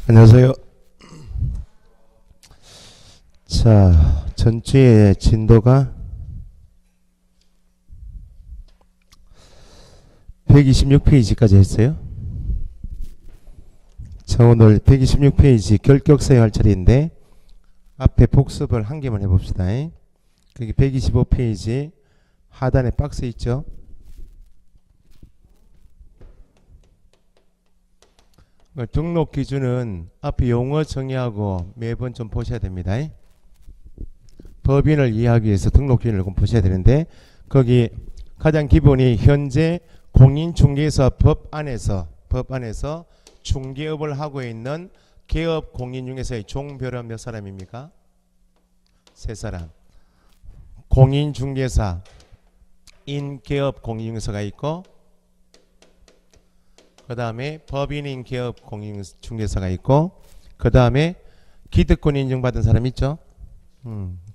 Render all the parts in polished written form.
안녕하세요. 자, 전주의 진도가 126페이지까지 했어요. 자, 오늘 126페이지 결격사유 할 차례인데 앞에 복습을 한 개만 해봅시다. 거기 125페이지 하단에 박스 있죠. 등록 기준은 앞에 용어 정의하고 매번 좀 보셔야 됩니다. 법인을 이해하기 위해서 등록 기준을 좀 보셔야 되는데 거기 가장 기본이 현재 공인중개사 법 안에서 중개업을 하고 있는 개업 공인중개사의 종별은 몇 사람입니까? 3사람. 공인중개사 인개업 공인중개사가 있고 그 다음에 법인인 개업 공인중개사가 있고 그 다음에 기득권 인증받은 사람 있죠.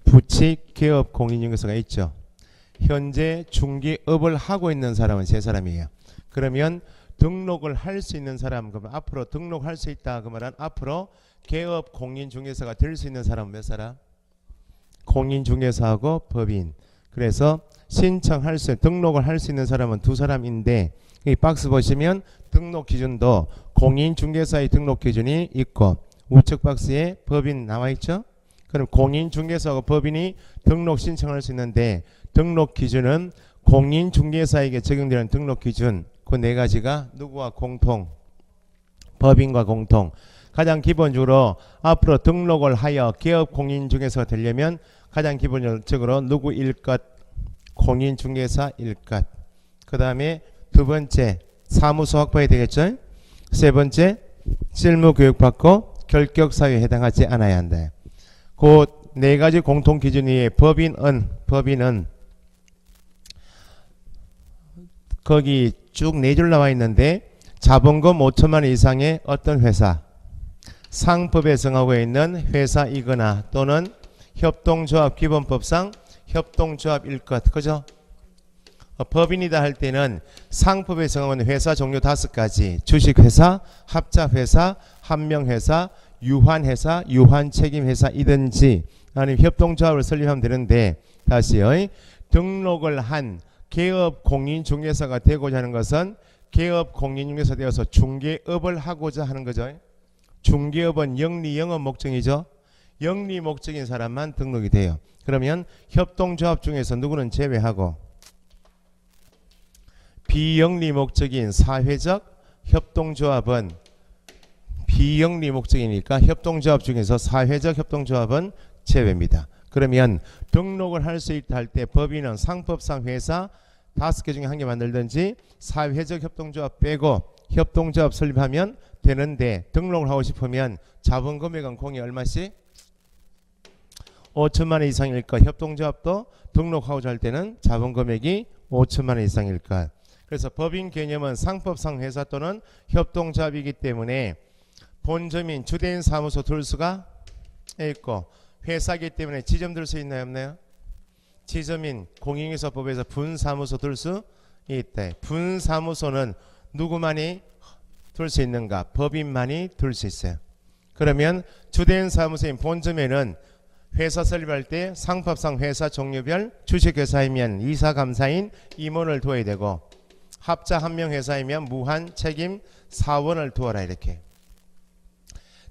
부칙 개업 공인중개사가 있죠. 현재 중개업을 하고 있는 사람은 3사람이에요. 그러면 등록을 할 수 있는 사람, 그러면 앞으로 등록할 수 있다 그러면 앞으로 개업 공인중개사가 될 수 있는 사람은 몇 사람? 공인중개사하고 법인. 그래서 신청할 수, 등록을 할 수 있는 사람은 2사람인데 이 박스 보시면 등록 기준도 공인중개사의 등록 기준이 있고 우측 박스에 법인 나와 있죠. 그럼 공인중개사하고 법인이 등록 신청할 수 있는데 등록 기준은 공인중개사에게 적용되는 등록 기준 그 4가지가 누구와 공통? 법인과 공통. 가장 기본적으로 앞으로 등록을 하여 개업 공인중개사가 되려면 가장 기본적으로 누구일 것? 공인중개사일 것. 그 다음에 2번째 사무소 확보해야 되겠죠. 3번째 실무 교육받고 결격사유에 해당하지 않아야 한다. 그 4가지 공통 기준 위에 법인은 거기 쭉 4줄 나와 있는데 자본금 5천만 원 이상의 어떤 회사 상법에 정하고 있는 회사이거나 또는 협동조합 기본법상 협동조합일 것. 그죠? 법인이다 할 때는 상법에 정하고 있는 회사 종류 5가지 주식회사, 합자회사, 한명회사, 유한회사, 유한책임회사이든지 아니면 협동조합을 설립하면 되는데 다시요. 등록을 한 개업 공인중개사가 되고자 하는 것은 개업 공인중개사 되어서 중개업을 하고자 하는 거죠. 중개업은 영리 영업 목적이죠. 영리 목적인 사람만 등록이 돼요. 그러면 협동조합 중에서 누구는 제외하고 비영리 목적인 사회적 협동조합은 비영리 목적이니까 협동조합 중에서 사회적 협동조합은 제외입니다. 그러면 등록을 할 수 있다 할 때 법인은 상법상 회사 5개 중에 1개 만들든지 사회적 협동조합 빼고 협동조합 설립하면 되는데 등록을 하고 싶으면 자본금액은 공이 얼마씩? 5천만 원 이상일 것. 협동조합도 등록하고자 할 때는 자본금액이 5천만 원 이상일 것. 그래서 법인 개념은 상법상 회사 또는 협동조합이기 때문에 본점인 주된 사무소 둘 수가 있고 회사이기 때문에 지점 둘 수 있나요 없나요? 지점인 공인중개사법에서 분사무소 둘 수 있다. 분사무소는 누구만이 둘 수 있는가? 법인만이 둘 수 있어요. 그러면 주된 사무소인 본점에는 회사 설립할 때 상법상 회사 종류별 주식회사이면 이사감사인 임원을 둬야 되고 합자 한명회사이면 무한 책임 사원을 두어라. 이렇게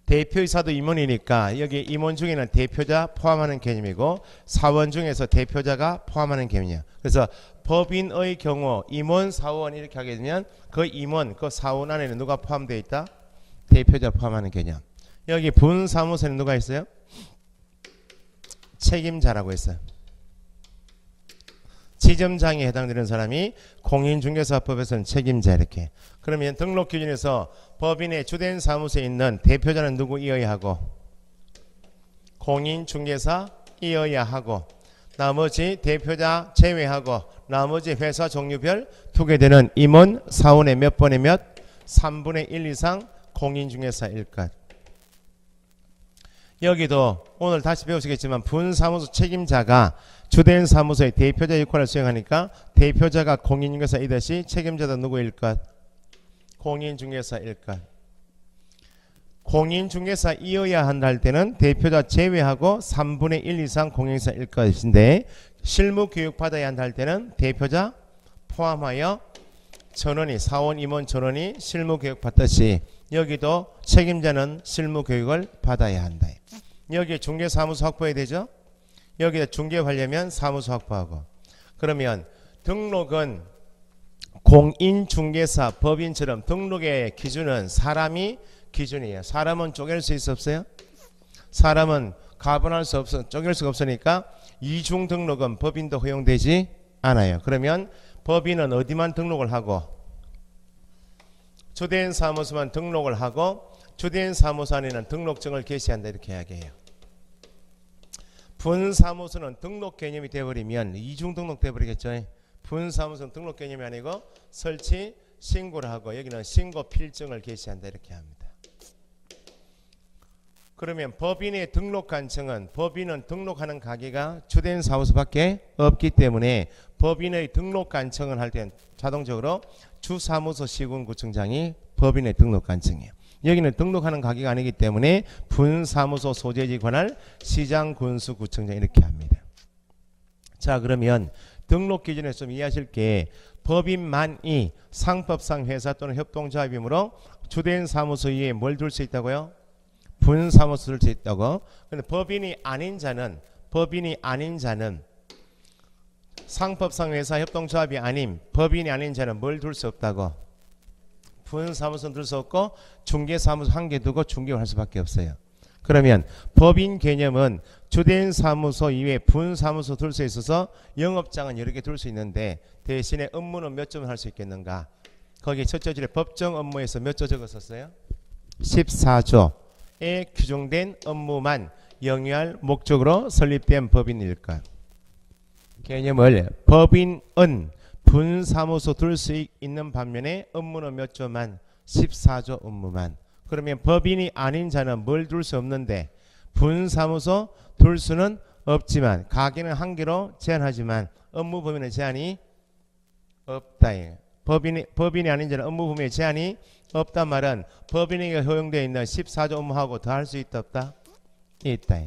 대표이사도 임원이니까 여기 임원 중에는 대표자 포함하는 개념이고 사원 중에서 대표자가 포함하는 개념이에요. 그래서 법인의 경우 임원 사원 이렇게 하게 되면 그 임원 그 사원 안에는 누가 포함되어 있다? 대표자 포함하는 개념. 여기 분사무소에는 누가 있어요? 책임자라고 했어요. 지점장에 해당되는 사람이 공인중개사법에서는 책임자. 이렇게. 그러면 등록 기준에서 법인의 주된 사무소에 있는 대표자는 누구이어야 하고 공인중개사이어야 하고 나머지 대표자 제외하고 나머지 회사 종류별 두게 되는 임원 사원의 몇 번의 몇? 3분의 1 이상 공인중개사일 것. 여기도 오늘 다시 배우시겠지만 분사무소 책임자가 주된 사무소의 대표자 역할을 수행하니까 대표자가 공인중개사이듯이 책임자도 누구일 것? 공인중개사일 것. 공인중개사이어야 한다 할 때는 대표자 제외하고 3분의 1 이상 공인중개사일 것인데 실무교육 받아야 한다 할 때는 대표자 포함하여 전원이 사원 임원 전원이 실무교육 받듯이 여기도 책임자는 실무교육을 받아야 한다. 여기에 중개사무소 확보해야 되죠. 여기에 중개하려면 사무소 확보하고. 그러면 등록은 공인중개사 법인처럼 등록의 기준은 사람이 기준이에요. 사람은 쪼갤 수 있어 없어요? 사람은 가분할 수 없어 쪼갤 수가 없으니까 이중 등록은 법인도 허용되지 않아요. 그러면 법인은 어디만 등록을 하고 주된 사무소만 등록을 하고 주된 사무소 안에는 등록증을 게시한다 이렇게 이야기해요. 분사무소는 등록 개념이 되어버리면 이중 등록 되어버리겠죠. 분사무소는 등록 개념이 아니고 설치 신고를 하고 여기는 신고 필증을 게시한다 이렇게 합니다. 그러면 법인의 등록 관청은 법인은 등록하는 가게가 주된 사무소밖에 없기 때문에 법인의 등록 관청을 할 때는 자동적으로 주사무소 시군구청장이 법인의 등록 관청이에요. 여기는 등록하는 가게가 아니기 때문에 분사무소 소재지 관할 시장군수구청장 이렇게 합니다. 자, 그러면 등록 기준에서 좀 이해하실 게 법인만이 상법상 회사 또는 협동조합이므로 주된 사무소 위에 뭘 둘 수 있다고요? 분사무소를 둘 수 있다고. 근데 법인이 아닌 자는 상법상 회사 협동조합이 아닌 법인이 아닌 자는 뭘 둘 수 없다고? 분사무소는 둘 수 없고 중개사무소 한 개 두고 중개를 할 수밖에 없어요. 그러면 법인 개념은 주된 사무소 이외에 분사무소 둘 수 있어서 영업장은 여러 개 둘 수 있는데 대신에 업무는 몇 점을 할 수 있겠는가? 거기 첫째 줄에 법정 업무에서 몇 조 적었었어요? 14조에 규정된 업무만 영위할 목적으로 설립된 법인일까? 개념을 법인은 분사무소 둘 수 있는 반면에 업무는 몇 조만? 14조 업무만. 그러면 법인이 아닌 자는 뭘 둘 수 없는데 분사무소 둘 수는 없지만 가게는 한 개로 제한하지만 업무 범위는 제한이 없다. 법인이 아닌 자는 업무 범위에 제한이 없단 말은 법인에게 허용되어 있는 14조 업무하고 더 할 수 있다 없다? 있다.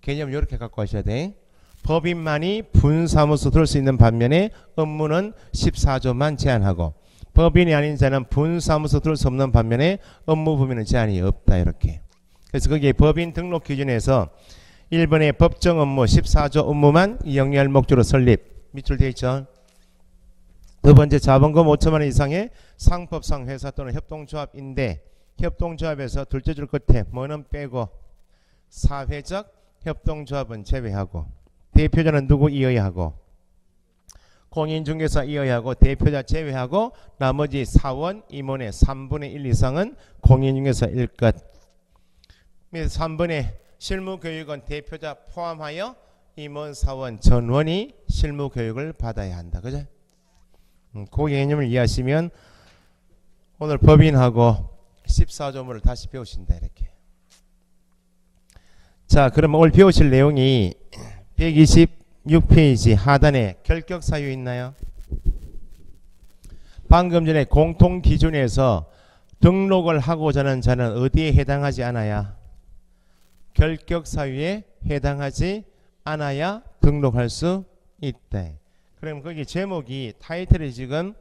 개념을 이렇게 갖고 하셔야 돼. 법인만이 분사무소 둘 수 있는 반면에 업무는 14조만 제한하고 법인이 아닌 자는 분사무소 둘 수 없는 반면에 업무 범위는 제한이 없다 이렇게. 그래서 거기에 법인 등록 기준에서 1번의 법정 업무 14조 업무만 영위할 목적으로 설립 밑줄 되어 있죠. 두 번째 자본금 5천만 원 이상의 상법상 회사 또는 협동조합인데 협동조합에서 둘째 줄 끝에 뭐는 빼고 사회적 협동조합은 제외하고 대표자는 누구 이어야 하고 공인중개사 이어야 하고 대표자 제외하고 나머지 사원 임원의 3분의 1 이상은 공인중개사일 것. 3번의 실무교육은 대표자 포함하여 임원 사원 전원이 실무교육을 받아야 한다. 그죠? 그 개념을 이해하시면 오늘 법인하고 14조문을 다시 배우신다 이렇게. 자, 그럼 오늘 배우실 내용이 126페이지 하단에 결격 사유 있나요? 방금 전에 공통 기준에서 등록을 하고자 하는 자는 어디에 해당하지 않아야? 결격 사유에 해당하지 않아야 등록할 수 있다. 그럼 거기 제목이 타이틀이 지금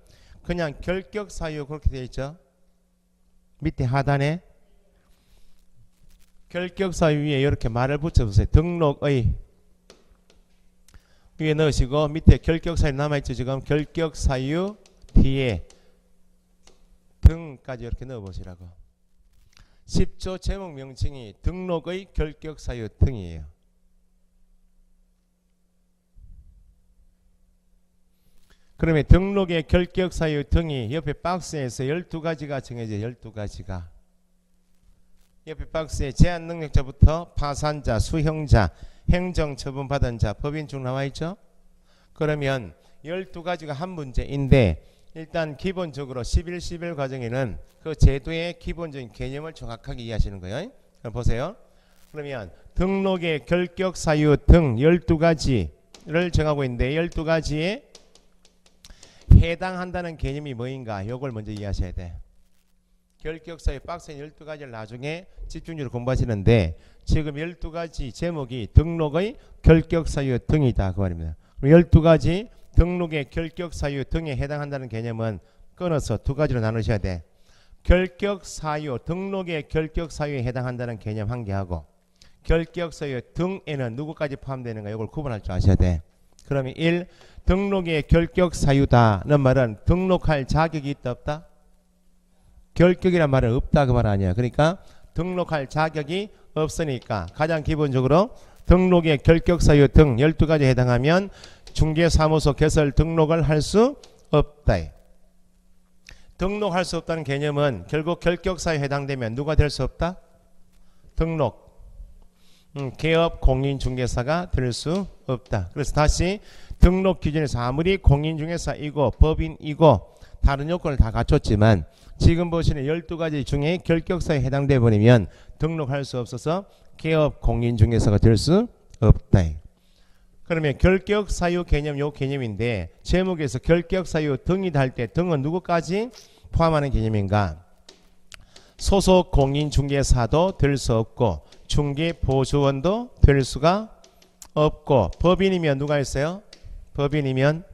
그냥 결격 사유 그렇게 되어 있죠. 밑에 하단에 결격 사유 위에 이렇게 말을 붙여보세요. 등록의 위에 넣으시고 밑에 결격 사유 남아있죠. 지금 결격 사유 뒤에 등까지 이렇게 넣어보시라고. 10조 제목 명칭이 등록의 결격 사유 등이에요. 그러면 등록의 결격 사유 등이 옆에 박스에서 12가지가 정해져. 12가지가 옆에 박스에 제한 능력자부터 파산자, 수형자, 행정처분받은 자, 법인 중 나와있죠. 그러면 12가지가 한 문제인데 일단 기본적으로 11 과정에는 그 제도의 기본적인 개념을 정확하게 이해하시는 거예요. 그럼 보세요. 그러면 등록의 결격 사유 등 12가지를 정하고 있는데 12가지에 해당한다는 개념이 뭐인가? 요걸 먼저 이해하셔야 돼. 결격사유 박스에 12가지를 나중에 집중적으로 공부하시는데 지금 12가지 제목이 등록의 결격사유 등이다 그 말입니다. 12가지 등록의 결격사유 등에 해당한다는 개념은 끊어서 두 가지로 나누셔야 돼. 결격사유, 등록의 결격사유에 해당한다는 개념 한 개하고 결격사유 등에는 누구까지 포함되는가 이걸 구분할 줄 아셔야 돼. 그러면 1. 등록의 결격사유다는 말은 등록할 자격이 있다 없다? 결격이란 말은 없다 그 말 아니야. 그러니까 등록할 자격이 없으니까 가장 기본적으로 등록의 결격사유 등 12가지에 해당하면 중개사무소 개설 등록을 할 수 없다. 등록할 수 없다는 개념은 결국 결격사유에 해당되면 누가 될 수 없다? 등록 개업 공인중개사가 될 수 없다. 그래서 다시 등록 기준에서 아무리 공인중개사이고 법인이고 다른 요건을 다 갖췄지만 지금 보시는 12가지 중에 결격사유에 해당돼 버리면 등록할 수 없어서 개업 공인중개사가 될 수 없다. 그러면 결격사유 개념 요 개념인데 제목에서 결격사유 등이다 할 때 등은 누구까지 포함하는 개념인가? 소속 공인중개사도 될 수 없고 중개보조원도 될 수가 없고 법인이면 누가 있어요? 법인이면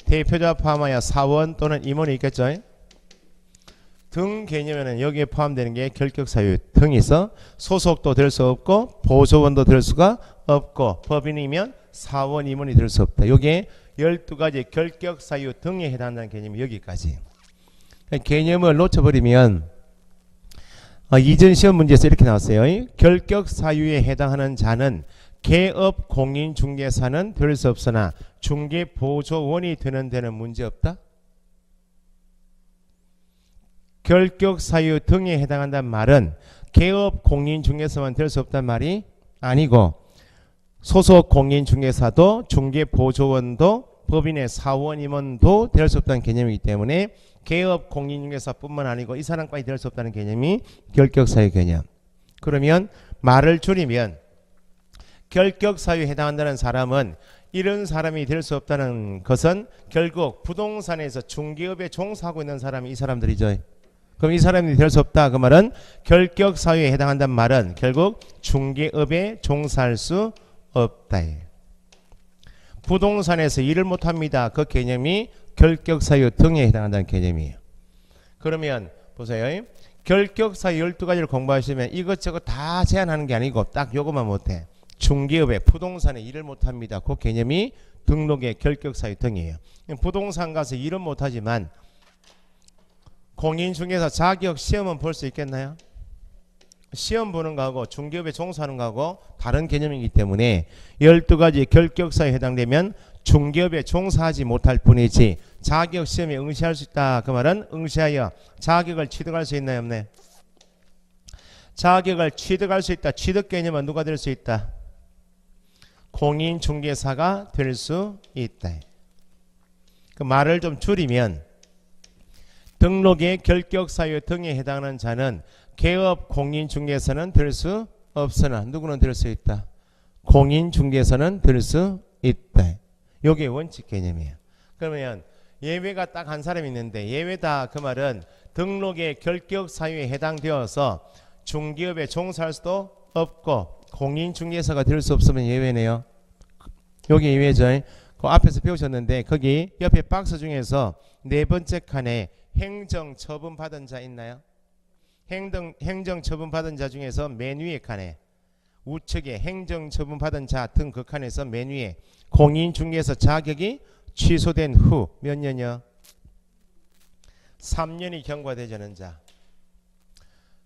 대표자 포함하여 사원 또는 임원이 있겠죠. 등 개념에는 여기에 포함되는 게 결격사유 등이 있어 소속도 될 수 없고 보조원도 될 수가 없고 법인이면 사원 임원이 될 수 없다. 여기에 12가지 결격사유 등에 해당한다는 개념이 여기까지. 개념을 놓쳐버리면 이전 시험 문제에서 이렇게 나왔어요. 결격사유에 해당하는 자는 개업 공인중개사는 될 수 없으나 중개보조원이 되는 데는 문제없다. 결격사유 등에 해당한다는 말은 개업 공인중개사만 될 수 없단 말이 아니고 소속 공인중개사도 중개보조원도 법인의 사원 임원도 될 수 없다는 개념이기 때문에 개업 공인중개사뿐만 아니고 이 사람까지 될 수 없다는 개념이 결격사유 개념. 그러면 말을 줄이면 결격사유에 해당한다는 사람은 이런 사람이 될 수 없다는 것은 결국 부동산에서 중개업에 종사하고 있는 사람이 이 사람들이죠. 그럼 이 사람이 될 수 없다 그 말은 결격사유에 해당한다는 말은 결국 중개업에 종사할 수 없다. 부동산에서 일을 못합니다. 그 개념이 결격사유 등에 해당한다는 개념이에요. 그러면 보세요. 결격사유 12가지를 공부하시면 이것저것 다 제한하는 게 아니고 딱 요것만 못해. 중개업에 부동산에 일을 못합니다. 그 개념이 등록의 결격사유 등이에요. 부동산 가서 일은 못하지만 공인중개사 자격 시험은 볼 수 있겠나요? 시험 보는 거하고 중개업에 종사하는 거하고 다른 개념이기 때문에 12가지 결격사유에 해당되면 중개업에 종사하지 못할 뿐이지 자격 시험에 응시할 수 있다. 그 말은 응시하여 자격을 취득할 수 있나요? 없나요? 자격을 취득할 수 있다. 취득 개념은 누가 될 수 있다? 공인중개사가 될 수 있다. 그 말을 좀 줄이면 등록의 결격사유 등에 해당하는 자는 개업 공인중개사는 될 수 없으나 누구는 될 수 있다. 공인중개사는 될 수 있다. 이게 원칙 개념이에요. 그러면 예외가 딱 한 사람이 있는데 예외다 그 말은 등록의 결격사유에 해당되어서 중개업에 종사할 수도 없고 공인중개사가 될 수 없으면 예외네요. 여기 예외죠. 그 앞에서 배우셨는데 거기 옆에 박스 중에서 네 번째 칸에 행정처분 받은 자 있나요? 행정처분 받은 자 중에서 맨 위에 칸에 우측에 행정처분 받은 자 등 그 칸에서 맨 위에 공인중개사 자격이 취소된 후 몇 년이요? 3년이 경과되자는 자.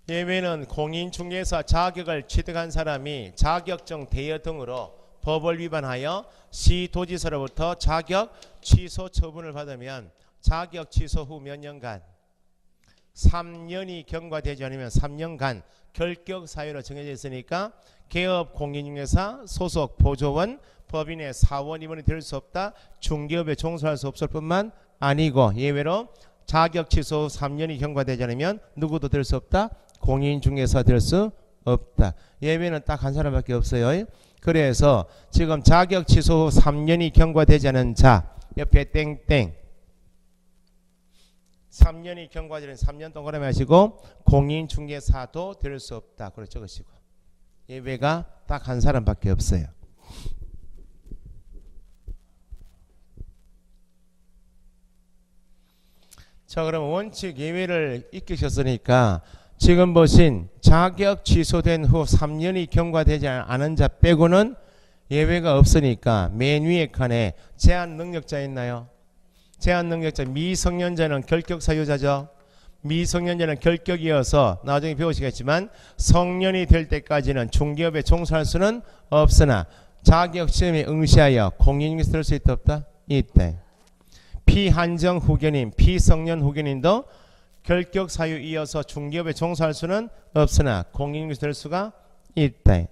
예외는 공인중개사 자격을 취득한 사람이 자격증 대여 등으로 법을 위반하여 시도지사로부터 자격 취소 처분을 받으면 자격 취소 후 몇 년간 3년이 경과되지 않으면 3년간 결격 사유로 정해져 있으니까 개업 공인중개사 소속 보조원 법인의 사원 임원이 될 수 없다. 중개업에 종사할 수 없을 뿐만 아니고 예외로 자격 취소 후 3년이 경과되지 않으면 누구도 될 수 없다. 공인중개사 될 수 없다. 예외는 딱 한 사람밖에 없어요. 그래서 지금 자격 취소 후 3년이 경과되지 않은 자 옆에 땡땡 3년이 경과제는 3년 동그라미 하시고 공인중개사도 될 수 없다. 그렇게 적으시고 예외가 딱 한 사람밖에 없어요. 자, 그럼 원칙 예외를 익히셨으니까 지금 보신 자격 취소된 후 3년이 경과되지 않은 자 빼고는 예외가 없으니까 맨 위에 칸에 제한 능력자 있나요? 제한 능력자 미성년자는 결격 사유자죠. 미성년자는 결격이어서 나중에 배우시겠지만 성년이 될 때까지는 중개업에 종사할 수는 없으나 자격 시험에 응시하여 공인중개사 될 수 있다 없다? 있대. 피한정 후견인, 피성년 후견인도 결격 사유 이어서 중개업에 종사할 수는 없으나 공인중개사 될 수가 있다.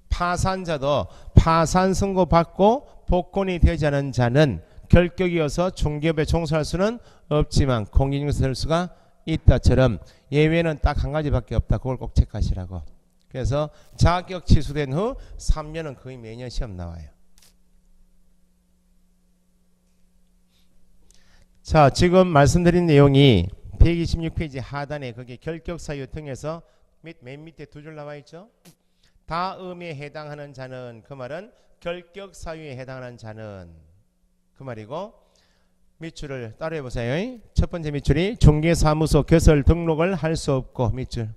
파산자도 파산 선고 받고 복권이 되지 않은 자는 결격이어서 중개업에 종사할 수는 없지만 공인중개사 될 수가 있다처럼 예외는 딱 한 가지밖에 없다. 그걸 꼭 체크하시라고. 그래서 자격 취소된 후 3년은 거의 매년 시험 나와요. 자, 지금 말씀드린 내용이 126페이지 하단에 거기 결격 사유 등에서 맨 밑에 두 줄 나와 있죠. 다음에 해당하는 자는, 그 말은 결격 사유에 해당하는 자는 그 말이고, 밑줄을 따라해 보세요. 첫 번째 밑줄이 중개사무소 개설 등록을 할 수 없고, 밑줄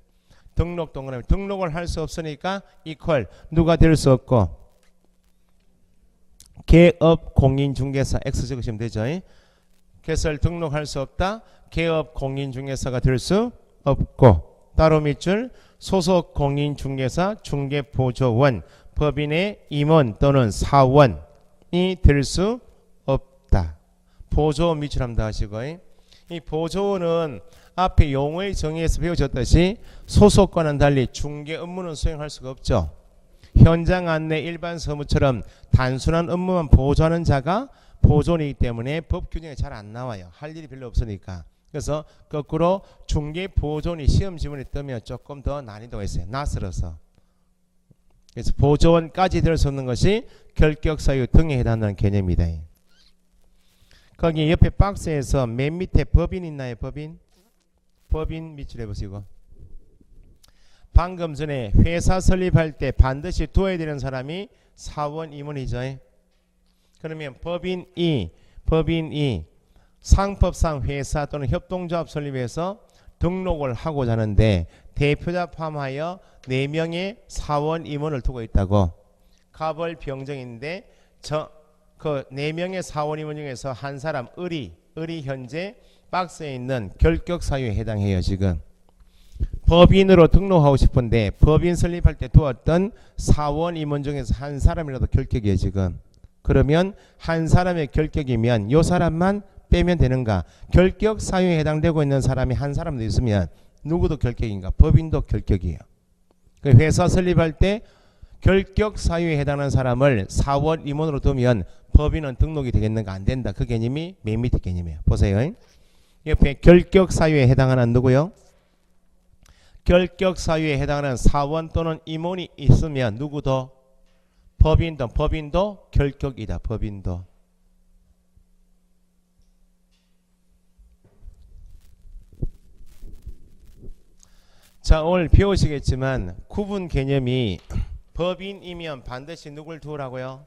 등록 동그라미 등록을 할 수 없으니까 이퀄 누가 될 수 없고, 개업 공인중개사 X 적으시면 되죠. 개설 등록할 수 없다. 개업 공인중개사가 될 수 없고, 따로 밑줄 소속 공인중개사 중개보조원 법인의 임원 또는 사원이 될 수 없다. 보조원 밑줄 한번 더 하시고, 이 보조원은 앞에 용어의 정의에서 배우셨듯이 소속과는 달리 중개 업무는 수행할 수가 없죠. 현장 안내 일반 서무처럼 단순한 업무만 보조하는 자가 보조원이기 때문에 법 규정에 잘 안 나와요. 할 일이 별로 없으니까. 그래서 거꾸로 중개 보조원이 시험 지문에 뜨면 조금 더 난이도가 있어요. 낯설어서. 그래서 보조원까지 될 수 없는 것이 결격 사유 등에 해당하는 개념이다. 거기 옆에 박스에서 맨 밑에 법인 있나요? 법인? 법인 밑줄 해보시고. 방금 전에 회사 설립할 때 반드시 두어야 되는 사람이 사원 임원이죠. 그러면 법인이 상법상 회사 또는 협동조합 설립해서 등록을 하고자 하는데 대표자 포함하여 4명의 사원 임원을 두고 있다고. 가벌 병정인데 그 4명의 사원 임원 중에서 한 사람 을이 현재 박스에 있는 결격 사유에 해당해요. 지금 법인으로 등록하고 싶은데 법인 설립할 때 두었던 사원 임원 중에서 한 사람이라도 결격이에요. 지금 그러면 한 사람의 결격이면 요 사람만 빼면 되는가? 결격 사유에 해당되고 있는 사람이 한 사람도 있으면 누구도 결격인가? 법인도 결격이에요. 회사 설립할 때 결격 사유에 해당하는 사람을 사원 임원으로 두면 법인은 등록이 되겠는가? 안 된다. 그 개념이 맨 밑에 개념이에요. 보세요. 옆에 결격 사유에 해당하는 누구요? 결격 사유에 해당하는 사원 또는 임원이 있으면 누구도 법인도 결격이다. 법인도. 자, 오늘 배우시겠지만 구분 개념이 법인이면 반드시 누굴 두라고요?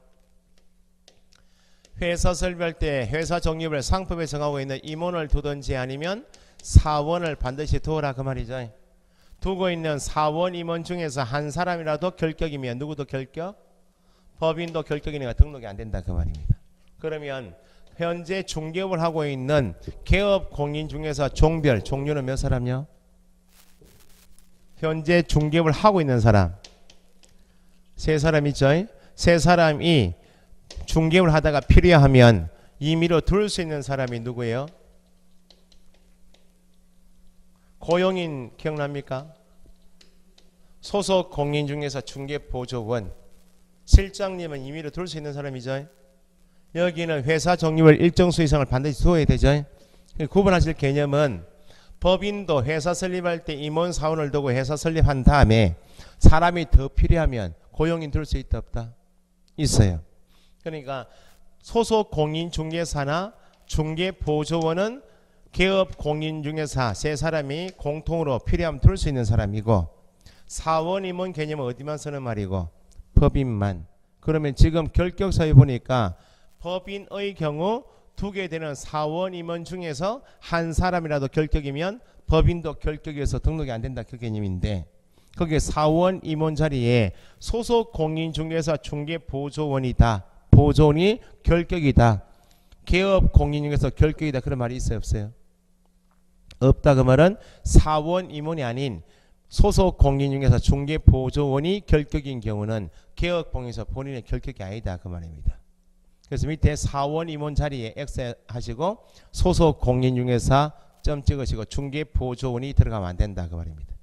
회사 설립할 때 회사 정립을 상법에 정하고 있는 임원을 두든지 아니면 사원을 반드시 두어라 그 말이죠. 두고 있는 사원 임원 중에서 한 사람이라도 결격이면 누구도 결격? 법인도 결격이니까 등록이 안 된다 그 말입니다. 그러면 현재 중개업을 하고 있는 개업 공인 중에서 종류는 몇 사람요? 현재 중개업을 하고 있는 사람 3사람 있죠? 3사람이 중개업을 하다가 필요하면 임의로 둘 수 있는 사람이 누구예요? 고용인 기억납니까? 소속 공인 중에서 중개보조원 실장님은 임의로 둘 수 있는 사람이죠. 여기는 회사 정립을 일정 수 이상을 반드시 두어야 되죠. 구분하실 개념은 법인도 회사 설립할 때 임원 사원을 두고 회사 설립한 다음에 사람이 더 필요하면 고용인 둘 수 있다 없다? 있어요. 그러니까 소속 공인 중개사나 중개보조원은 개업 공인중개사 세 사람이 공통으로 필요하면 들 수 있는 사람이고 사원 임원 개념은 어디만 쓰는 말이고 법인만. 그러면 지금 결격사유 보니까 법인의 경우 두 개 되는 사원 임원 중에서 한 사람이라도 결격이면 법인도 결격해서 등록이 안 된다 그 개념인데 거기에 사원 임원 자리에 소속 공인중개사 중개보조원이다. 보조원이 결격이다. 개업 공인중개사 결격이다. 그런 말이 있어요 없어요? 없다. 그 말은 사원 임원이 아닌 소속 공인중개사 중개보조원이 결격인 경우는 개업 공인중개사 본인의 결격이 아니다 그 말입니다. 그래서 밑에 사원 임원 자리에 X 하시고 소속 공인중개사 점 찍으시고 중개보조원이 들어가면 안 된다 그 말입니다.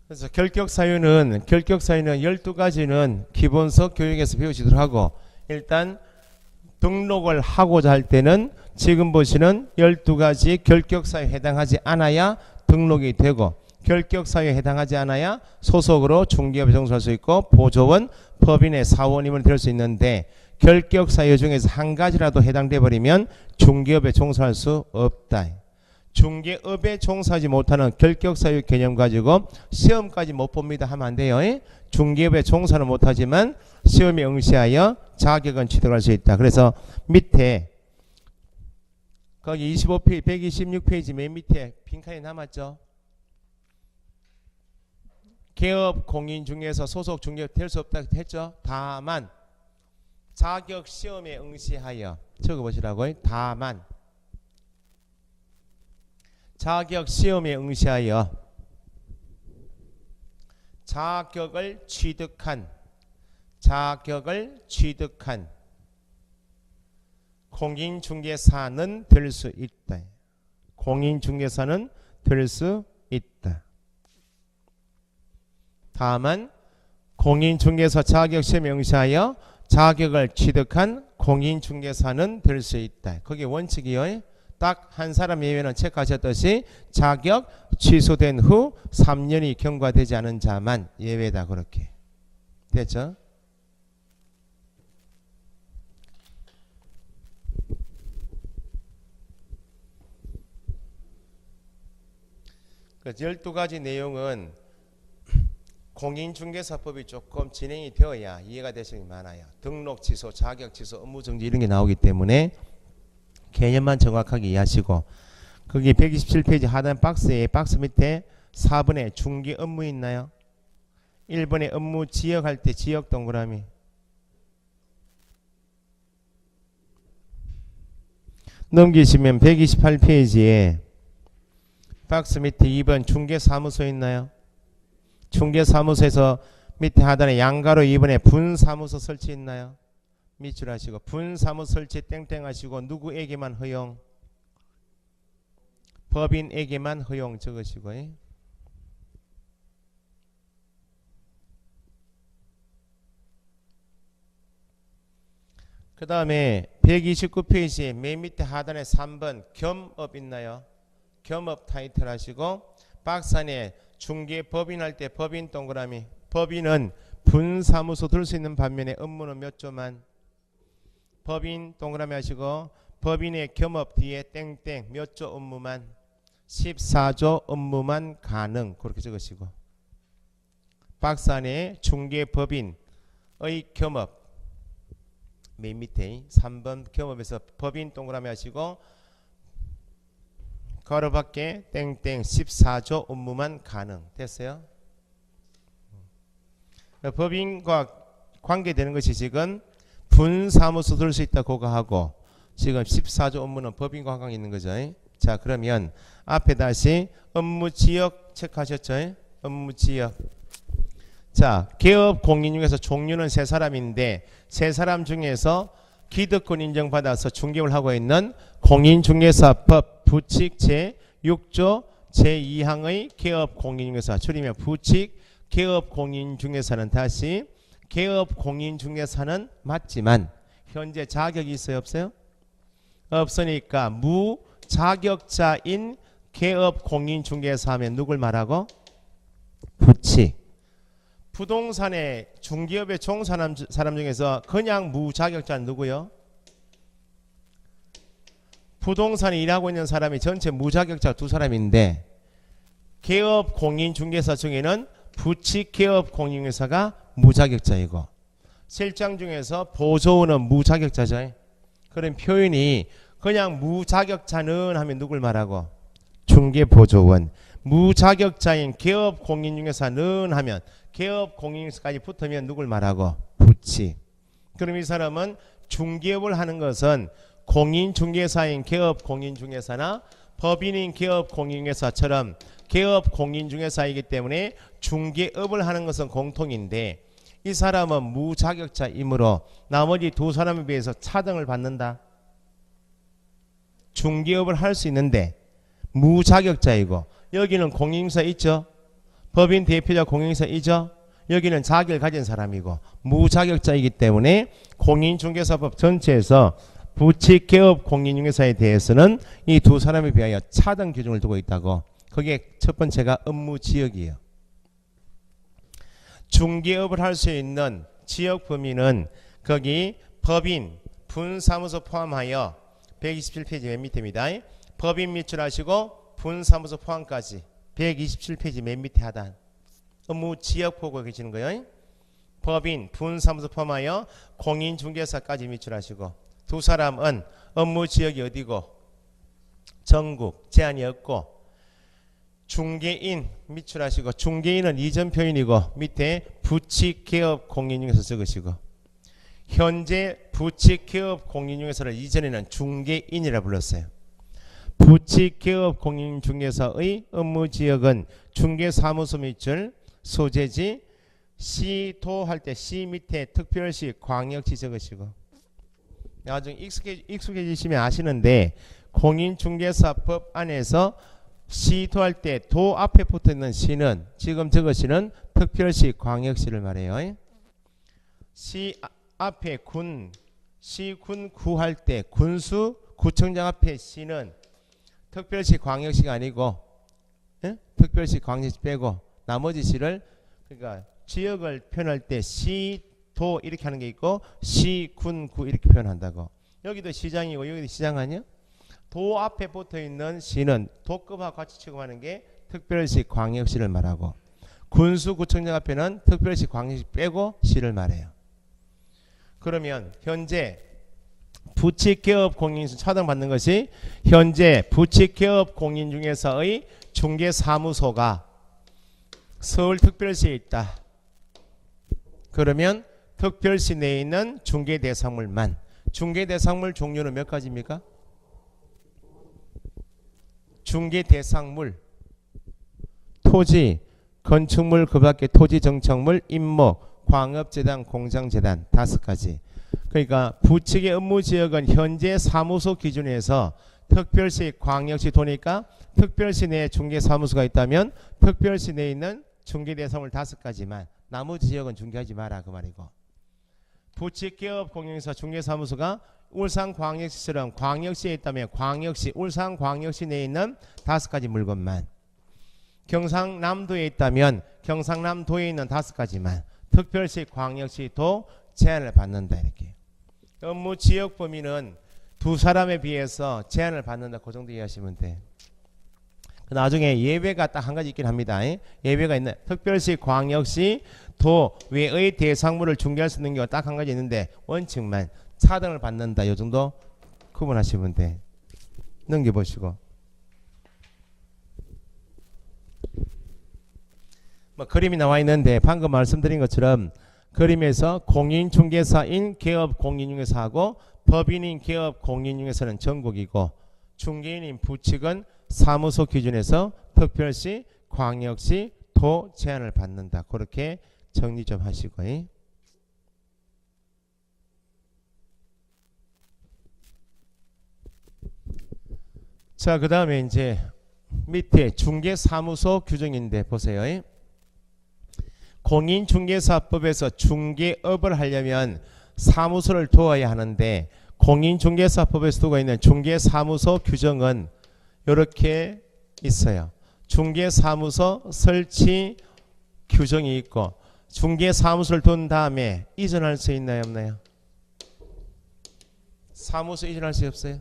그래서 결격사유는 12가지는 기본서 교육에서 배우시도록 하고 일단 등록을 하고자 할 때는 지금 보시는 12가지 결격사유에 해당하지 않아야 등록이 되고 결격사유에 해당하지 않아야 소속으로 중개업에 종사할 수 있고 보조원, 법인의 사원임을 될 수 있는데 결격사유 중에서 한 가지라도 해당돼 버리면 중개업에 종사할 수 없다. 중개업에 종사하지 못하는 결격사유 개념 가지고 시험까지 못 봅니다 하면 안 돼요. 중개업에 종사는 못하지만 시험에 응시하여 자격은 취득할 수 있다. 그래서 밑에 거기 25페이지 126페이지 맨 밑에 빈칸이 남았죠. 개업 공인 중에서 소속 중개업 될 수 없다 했죠. 다만 자격 시험에 응시하여 적어보시라고요. 다만 자격 시험에 응시하여 자격을 취득한 공인중개사는 될 수 있다. 공인중개사는 될 수 있다. 다만 공인중개사 자격시험에 응시하여 자격을 취득한 공인중개사는 될 수 있다. 그게 원칙이요. 딱 한 사람 예외는 체크하셨듯이 자격 취소된 후 3년이 경과되지 않은 자만 예외다. 그렇게 됐죠? 그 12가지 내용은 공인중개사법이 조금 진행이 되어야 이해가 되시는 게 많아요. 등록 취소, 자격 취소, 업무 정지 이런 게 나오기 때문에 개념만 정확하게 이해하시고 거기 127페이지 하단 박스에 박스 밑에 4번에 중개 업무 있나요? 1번에 업무 지역할 때 지역 동그라미 넘기시면 128페이지에 박스 밑에 2번 중개사무소 있나요? 중개사무소에서 밑에 하단에 양가로 2번에 분사무소 설치 있나요? 밑줄 하시고 분사무소 설치 땡땡 하시고 누구에게만 허용? 법인에게만 허용 적으시고 그 다음에 129페이지에 맨 밑에 하단에 3번 겸업 있나요? 겸업 타이틀 하시고 박스 안에 중개법인 할 때 법인 동그라미 법인은 분사무소 들 수 있는 반면에 업무는 몇 조만 법인 동그라미 하시고 법인의 겸업 뒤에 땡땡 몇 조 업무만 14조 업무만 가능 그렇게 적으시고 박스 안에 중개법인의 겸업 맨 밑에 3번 겸업에서 법인 동그라미 하시고 괄호 밖에 땡땡 14조 업무만 가능 됐어요? 법인과 관계되는 것이 지금 분사무소 들 수 있다 그거 하고 지금 14조 업무는 법인과 관계 있는 거죠. 자 그러면 앞에 다시 업무 지역 체크하셨죠? 업무 지역 자 개업 공인 중에서 종류는 세 사람인데 세 사람 중에서 기득권 인정받아서 중개업을 하고 있는 공인중개사법 부칙 제6조 제2항의 개업 공인중개사 줄이면 부칙 개업 공인중개사는 다시 개업 공인중개사는 맞지만 현재 자격이 있어요 없어요? 없으니까 무자격자인 개업 공인중개사 하면 누굴 말하고? 부칙 부동산의 중개업에 종사하는 사람 중에서 그냥 무자격자는 누구요? 부동산에 일하고 있는 사람이 전체 무자격자 두 사람인데 개업 공인중개사 중에는 부칙개업 공인중개사가 무자격자이고 실장 중에서 보조원은 무자격자죠. 그런 표현이 그냥 무자격자는 하면 누굴 말하고? 중개보조원. 무자격자인 개업 공인중개사는 하면 개업 공인중개사까지 붙으면 누굴 말하고? 부칙. 그럼 이 사람은 중개업을 하는 것은 공인중개사인 개업 공인중개사나 법인인 개업 공인중개사처럼 개업 공인중개사이기 때문에 중개업을 하는 것은 공통인데 이 사람은 무자격자이므로 나머지 두 사람에 비해서 차등을 받는다. 중개업을 할 수 있는데 무자격자이고 여기는 공인중개사 있죠. 법인 대표자 공인중개사 있죠. 여기는 자격을 가진 사람이고 무자격자이기 때문에 공인중개사법 전체에서 부칙개업 공인중개사에 대해서는 이 두 사람에 비하여 차등 규정을 두고 있다고. 그게 첫 번째가 업무지역이에요. 중개업을 할 수 있는 지역 범위는 거기 법인, 분사무소 포함하여 127페이지 맨 밑입니다. 법인 밑줄하시고 분사무소 포함까지 127페이지 맨 밑에 하단 업무지역 보고 계시는 거예요. 법인, 분사무소 포함하여 공인중개사까지 밑줄하시고 두 사람은 업무지역이 어디고 전국 제한이 없고 중개인 밑줄하시고 중개인은 이전 표현이고 밑에 부칙개업 공인중개사 적으시고 현재 부칙개업 공인중개사를 이전에는 중개인이라 불렀어요. 부칙개업 공인중개사의 업무지역은 중개사무소 밑줄 소재지 시도할 때 시 밑에 특별시 광역시 적으시고 나중에 익숙해지시면 아시는데 공인중개사법 안에서 시도할 때 도 앞에 붙어있는 시는 지금 적으시는 특별시 광역시를 말해요. 시 앞에 군, 시군 구할 때 군수 구청장 앞에 시는 특별시 광역시가 아니고 특별시 광역시 빼고 나머지 시를 그러니까 지역을 표현할 때 시도 이렇게 하는 게 있고 시군 구 이렇게 표현한다고. 여기도 시장이고 여기도 시장 아니야? 도 앞에 붙어있는 시는 도급하고 같이 취급하는 게 특별시 광역시를 말하고 군수구청장 앞에는 특별시 광역시 빼고 시를 말해요. 그러면 현재 부칙개업 공인중개사 차등받는 것이 현재 부칙개업 공인중개사의 중개사무소가 서울특별시에 있다. 그러면 특별시 내에 있는 중개대상물만. 중개대상물 종류는 몇 가지입니까? 중개대상물 토지, 건축물 그 밖에 토지정착물, 임목, 광업재단, 공장재단 5가지. 그러니까 부칙의 업무지역은 현재 사무소 기준에서 특별시, 광역시 도니까 특별시 내에 중개사무소가 있다면 특별시 내에 있는 중개대상물 5가지만 나머지 지역은 중개하지 마라 그 말이고 부칙개업 공인중개사 중개사무소가 울산광역시처럼 광역시에 있다면 광역시, 울산광역시 내에 있는 5가지 물건만 경상남도에 있다면 경상남도에 있는 5가지만 특별시, 광역시도 제한을 받는다 이렇게. 업무 지역 범위는 두 사람에 비해서 제한을 받는다 그 정도 이해하시면 돼. 나중에 예외가 딱 한 가지 있긴 합니다. 예외가 있는 특별시, 광역시, 도 외의 대상물을 중개할 수 있는 경우가 딱 한 가지 있는데 원칙만 차등을 받는다. 이 정도 구분하시면 돼. 넘겨보시고 뭐 그림이 나와 있는데 방금 말씀드린 것처럼 그림에서 공인중개사인 개업 공인중개사하고 법인인 개업 공인중개사는 전국이고 중개인인 부칙은 사무소 기준에서 특별시, 광역시, 도 제한을 받는다. 그렇게 정리 좀 하시고. 자, 그 다음에 이제 밑에 중개사무소 규정인데 보세요. 공인중개사법에서 중개업을 하려면 사무소를 두어야 하는데 공인중개사법에서 두고 있는 중개사무소 규정은 이렇게 있어요. 중개사무소 설치 규정이 있고 중개사무소를 둔 다음에 이전할 수 있나요 없나요? 사무소 이전할 수 없어요?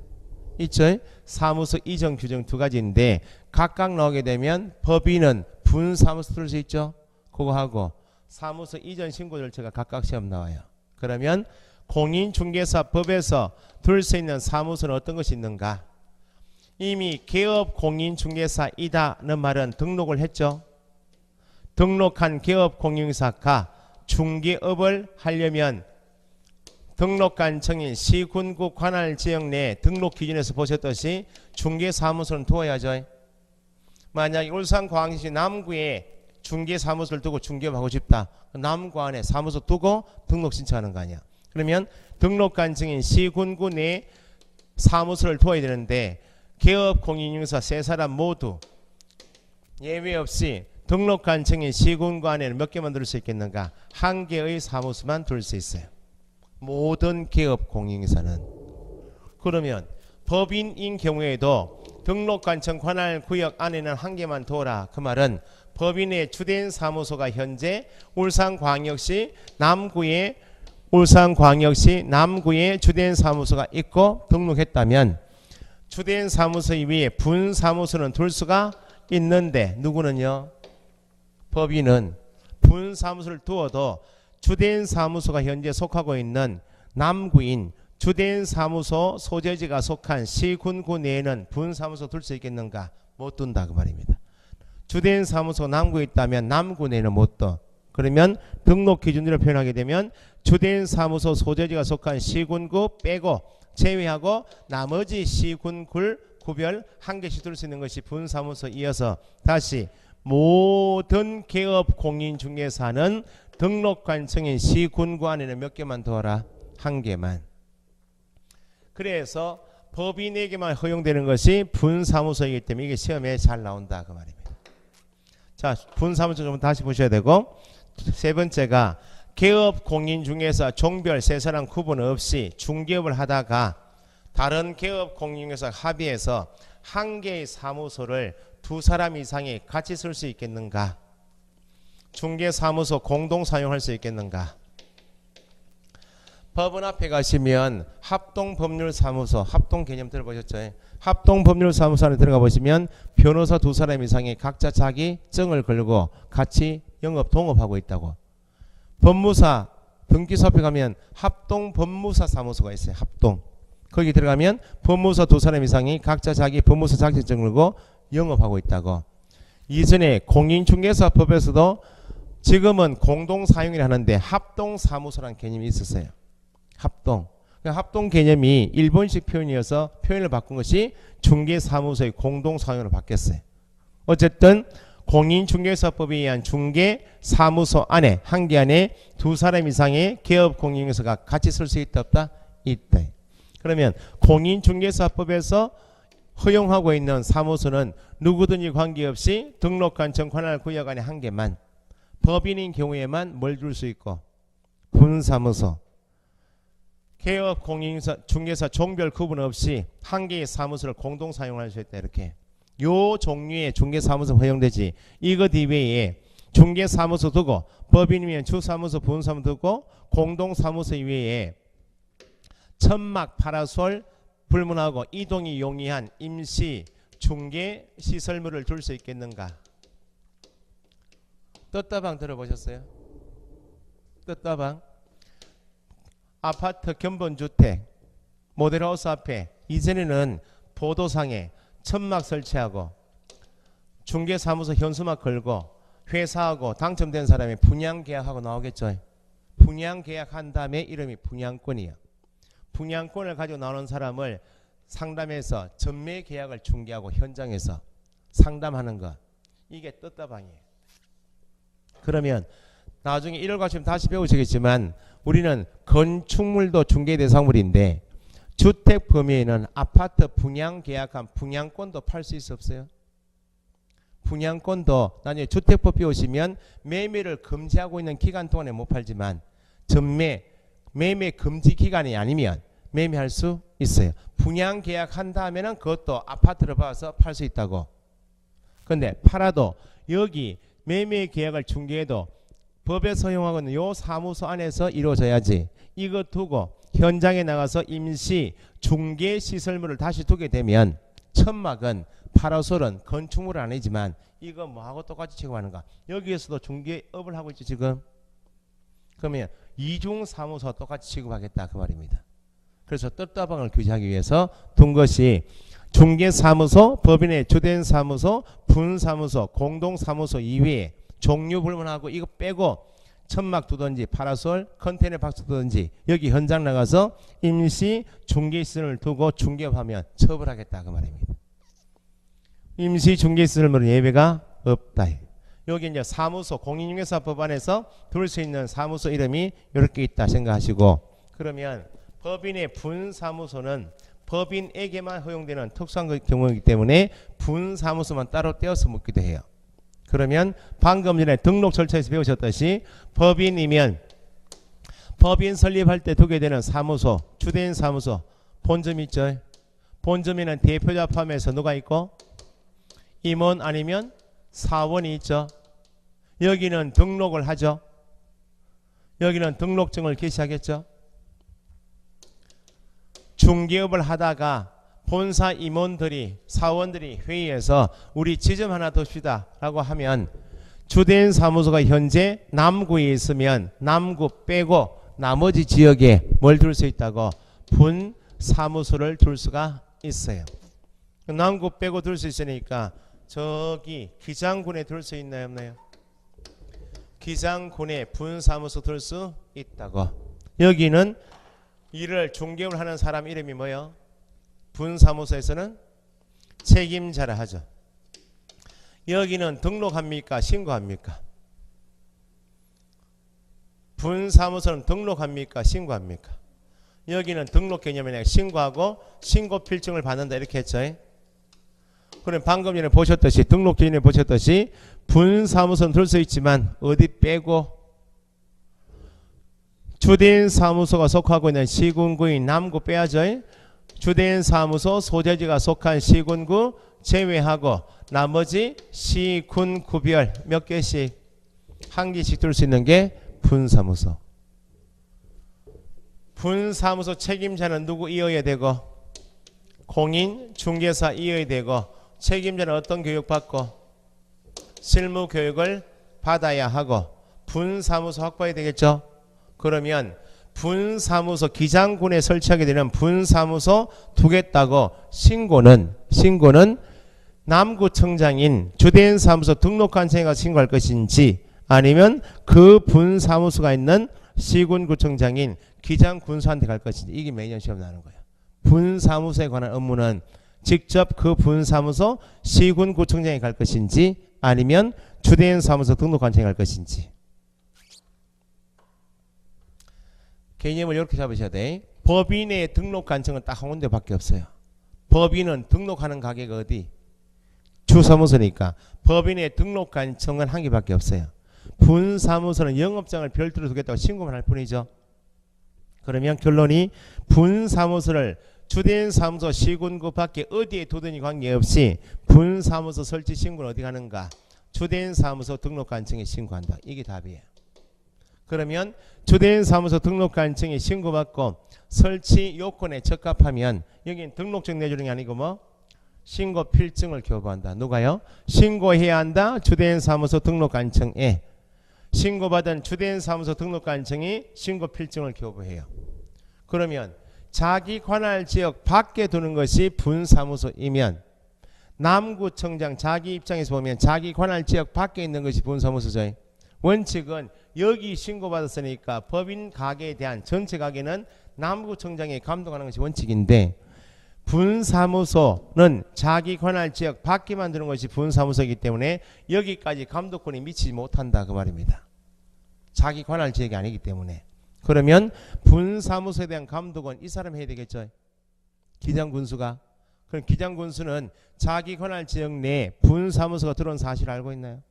있죠. 사무소 이전 규정 두 가지인데 각각 나오게 되면 법인은 분사무소 둘 수 있죠. 그거 하고 사무소 이전 신고 절차가 각각 시험 나와요. 그러면 공인중개사법에서 둘 수 있는 사무소는 어떤 것이 있는가? 이미 개업 공인중개사이다는 말은 등록을 했죠. 등록한 개업 공인중개사가 중개업을 하려면 등록한 청인 시군구 관할 지역 내 등록 기준에서 보셨듯이 중개사무소는 두어야죠. 만약 울산광역시 남구에 중개사무소를 두고 중개업하고 싶다. 남구 안에 사무소 두고 등록 신청하는 거 아니야. 그러면 등록한 청인 시군구 내 사무소를 두어야 되는데 개업 공인중개사 세 사람 모두 예외 없이 등록한 청인 시군구 안에는 몇 개만 둘 수 있겠는가? 한 개의 사무소만 둘 수 있어요. 모든 개업 공인중개사는. 그러면 법인인 경우에도 등록관청 관할 구역 안에는 한 개만 둬라. 그 말은 법인의 주된 사무소가 현재 울산광역시 남구에 주된 사무소가 있고 등록했다면 주된 사무소 이외에 분사무소는 둘 수가 있는데 누구는요? 법인은 분사무소를 두어도 주된 사무소가 현재 속하고 있는 남구인 주된 사무소 소재지가 속한 시군구 내에는 분사무소 둘 수 있겠는가? 못 둔다 그 말입니다. 주된 사무소 남구에 있다면 남구 내에는 못 둬. 그러면 등록 기준으로 표현하게 되면 주된 사무소 소재지가 속한 시군구 빼고 제외하고 나머지 시군구 구별 한 개씩 둘 수 있는 것이 분사무소. 이어서 다시 모든 개업 공인중개사는 등록관청인 시군구 안에는 몇 개만 두어라? 한 개만. 그래서 법인에게만 허용되는 것이 분사무소이기 때문에 이게 시험에 잘 나온다 그 말입니다. 자, 분사무소 좀 다시 보셔야 되고, 세 번째가 개업 공인중개사 종별 세 사람 구분 없이 중개업을 하다가 다른 개업 공인중개사 합의해서 한 개의 사무소를 두 사람 이상이 같이 쓸 수 있겠는가? 중개사무소 공동 사용할 수 있겠는가? 법원 앞에 가시면 합동법률사무소, 합동 개념 들어보셨죠? 합동법률사무소 안에 들어가 보시면 변호사 두 사람 이상이 각자 자기 증을 걸고 같이 영업 동업하고 있다고. 법무사 등기소 앞에 가면 합동법무사 사무소가 있어요. 합동. 거기 들어가면 법무사 두 사람 이상이 각자 자기 법무사 자격증을 걸고 영업하고 있다고. 이전에 공인중개사법에서도 지금은 공동사용이라 하는데 합동사무소라는 개념이 있었어요. 합동. 합동 개념이 일본식 표현이어서 표현을 바꾼 것이 중개사무소의 공동사용으로 바뀌었어요. 어쨌든 공인중개사법에 의한 중개사무소 안에 한 개 안에 두 사람 이상의 개업 공인중개사가 같이 쓸 수 있다 없다? 있다. 그러면 공인중개사법에서 허용하고 있는 사무소는 누구든지 관계없이 등록관청 관할 구역 안에 한 개만, 법인인 경우에만 뭘 줄 수 있고 분사무소. 개업 공인중개사 종별 구분 없이 한 개의 사무소를 공동 사용할 수 있다. 이렇게 요 종류의 중개사무소 허용되지. 이것 이외에 중개사무소 두고 법인이면 주사무소 분사무소 두고 공동사무소 이외에 천막 파라솔 불문하고 이동이 용이한 임시 중개 시설물을 둘 수 있겠는가? 떴다방 들어보셨어요? 떴다방 아파트 견본주택 모델하우스 앞에 이전에는 보도상에 천막 설치하고 중개사무소 현수막 걸고 회사하고 당첨된 사람이 분양계약하고 나오겠죠. 분양계약한 다음에 이름이 분양권이에요. 분양권을 가지고 나오는 사람을 상담해서 전매계약을 중개하고 현장에서 상담하는 것. 이게 떴다방이에요. 그러면 나중에 1월 가시면 다시 배우시겠지만 우리는 건축물도 중개대상물인데 주택 범위에는 아파트 분양 계약한 분양권도 팔 수 있어 없어요? 분양권도 나중에 주택법 배우시면 매매를 금지하고 있는 기간 동안에 못 팔지만 매매 금지 기간이 아니면 매매할 수 있어요. 분양 계약한 다음에는 그것도 아파트를 봐서 팔 수 있다고. 근데 팔아도 여기 매매 계약을 중개해도 법에서 허용하고는 요 사무소 안에서 이루어져야지. 이거 두고 현장에 나가서 임시 중개 시설물을 다시 두게 되면 천막은 파라솔은 건축물은 아니지만 이거 뭐하고 똑같이 취급하는가? 여기에서도 중개업을 하고 있지 지금. 그러면 이중 사무소와 똑같이 취급하겠다 그 말입니다. 그래서 뜰다방을 규제하기 위해서 둔 것이 중개사무소, 법인의 주된 사무소, 분사무소, 공동사무소 이외에 종류 불문하고 이거 빼고 천막 두든지 파라솔, 컨테이너 박스 두든지 여기 현장 나가서 임시 중개시설을 두고 중개업하면 처벌하겠다 그 말입니다. 임시 중개시설물은 예외가 없다. 여기 이제 사무소 공인중개사법 안에서 둘 수 있는 사무소 이름이 이렇게 있다 생각하시고, 그러면 법인의 분사무소는 법인에게만 허용되는 특수한 경우이기 때문에 분사무소만 따로 떼어서 묻기도 해요. 그러면 방금 전에 등록 절차에서 배우셨듯이 법인이면 법인 설립할 때 두게 되는 사무소, 주된 사무소, 본점 있죠. 본점에는 대표자 포함해서 누가 있고 임원 아니면 사원이 있죠. 여기는 등록을 하죠. 여기는 등록증을 게시하겠죠. 중개업을 하다가 본사 임원들이 사원들이 회의해서 우리 지점 하나 둡시다 라고 하면 주된 사무소가 현재 남구에 있으면 남구 빼고 나머지 지역에 뭘 둘 수 있다고? 분사무소를 둘 수가 있어요. 남구 빼고 둘 수 있으니까 저기 기장군에 둘 수 있나요 없나요? 기장군에 분사무소 둘 수 있다고. 여기는 일을 중개업을 하는 사람 이름이 뭐예요? 분사무소에서는 책임자라 하죠. 여기는 등록합니까? 신고합니까? 분사무소는 등록합니까? 신고합니까? 여기는 등록 개념이 아니라 신고하고 신고 필증을 받는다 이렇게 했죠. 그럼 방금 전에 보셨듯이 등록 전에 보셨듯이 분사무소는 둘 수 있지만 어디 빼고 주된 사무소가 속하고 있는 시군구인 남구 빼야죠. 주된 사무소 소재지가 속한 시군구 제외하고 나머지 시군 구별 몇 개씩 한 개씩 둘 수 있는 게 분사무소. 분사무소 책임자는 누구 이어야 되고 공인 중개사 이어야 되고 책임자는 어떤 교육받고 실무 교육을 받아야 하고 분사무소 확보해야 되겠죠. 그러면 분사무소 기장군에 설치하게 되는 분사무소 두겠다고 신고는 남구청장인 주된 사무소 등록관청에 가서 신고할 것인지 아니면 그 분사무소가 있는 시군구청장인 기장군수한테 갈 것인지 이게 매년 시험 나는 거예요. 분사무소에 관한 업무는 직접 그 분사무소 시군구청장에 갈 것인지 아니면 주된 사무소 등록관청에 갈 것인지. 개념을 이렇게 잡으셔야 돼. 법인의 등록관청은 딱 한 군데밖에 없어요. 법인은 등록하는 가게가 어디? 주사무소니까 법인의 등록관청은 한 개밖에 없어요. 분사무소는 영업장을 별도로 두겠다고 신고만 할 뿐이죠. 그러면 결론이 분사무소를 주된 사무소 시군구 밖에 어디에 두든지 관계없이 분사무소 설치 신고는 어디 가는가? 주된 사무소 등록관청에 신고한다. 이게 답이에요. 그러면 주된 사무소 등록관청에 신고받고 설치 요건에 적합하면 여기는 등록증 내주는 게 아니고 뭐 신고 필증을 교부한다. 누가요? 신고해야 한다. 주된 사무소 등록관청에 신고받은 주된 사무소 등록관청이 신고 필증을 교부해요. 그러면 자기 관할 지역 밖에 두는 것이 분사무소이면 남구청장 자기 입장에서 보면 자기 관할 지역 밖에 있는 것이 분사무소죠. 원칙은 여기 신고받았으니까 법인 가게에 대한 전체 가게는 남구청장이 감독하는 것이 원칙인데 분사무소는 자기 관할 지역 밖에만 두는 것이 분사무소이기 때문에 여기까지 감독권이 미치지 못한다 그 말입니다. 자기 관할 지역이 아니기 때문에. 그러면 분사무소에 대한 감독은 이 사람 해야 되겠죠. 기장군수가. 그럼 기장군수는 자기 관할 지역 내에 분사무소가 들어온 사실을 알고 있나요?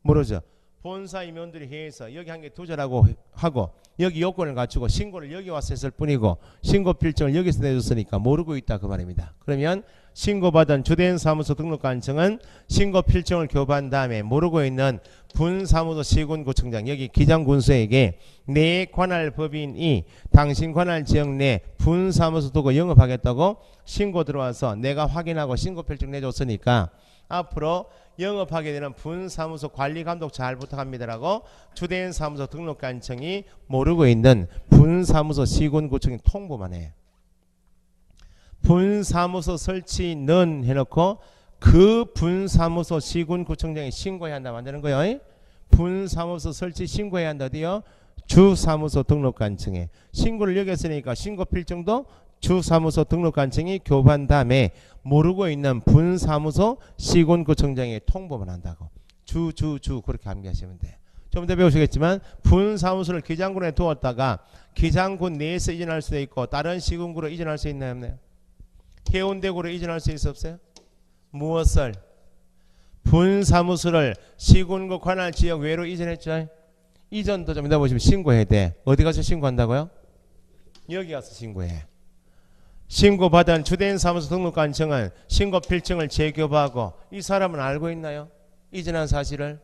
모르죠. 본사 임원들이 회의해서 여기 한 개 두자라고 하고 여기 요건을 갖추고 신고를 여기 와서 했을 뿐이고 신고 필증을 여기서 내줬으니까 모르고 있다 그 말입니다. 그러면 신고받은 주된 사무소 등록관청은 신고 필증을 교부한 다음에 모르고 있는 분사무소 시군구청장 여기 기장군수에게 내 관할 법인이 당신 관할 지역 내 분사무소 두고 영업하겠다고 신고 들어와서 내가 확인하고 신고 필증 내줬으니까 앞으로 영업하게 되는 분사무소 관리감독 잘 부탁합니다라고 주된 사무소 등록관청이 모르고 있는 분사무소 시군구청이 통보만 해. 분사무소 설치는 해놓고 그 분사무소 시군구청장이 신고해야 한다 만드는 거예요. 분사무소 설치 신고해야 한다 어디요? 주사무소 등록관청에 신고를 여기 했으니까 신고 필증도 주사무소 등록관청이 교부한 다음에 모르고 있는 분사무소 시군구청장에 통보만 한다고. 주 그렇게 암기하시면 돼. 좀 더 배우시겠지만 분사무소를 기장군에 두었다가 기장군 내에서 이전할 수도 있고 다른 시군구로 이전할 수 있나요 없나요? 해운대구로 이전할 수 있어 없어요? 무엇을? 분사무소를 시군구 관할 지역 외로 이전했죠. 이전도 좀 이따 보시면 신고해야 돼. 어디 가서 신고한다고요? 여기 가서 신고해. 신고받은 주된 사무소 등록관청은 신고 필증을 재교부하고 이 사람은 알고 있나요? 이전한 사실을?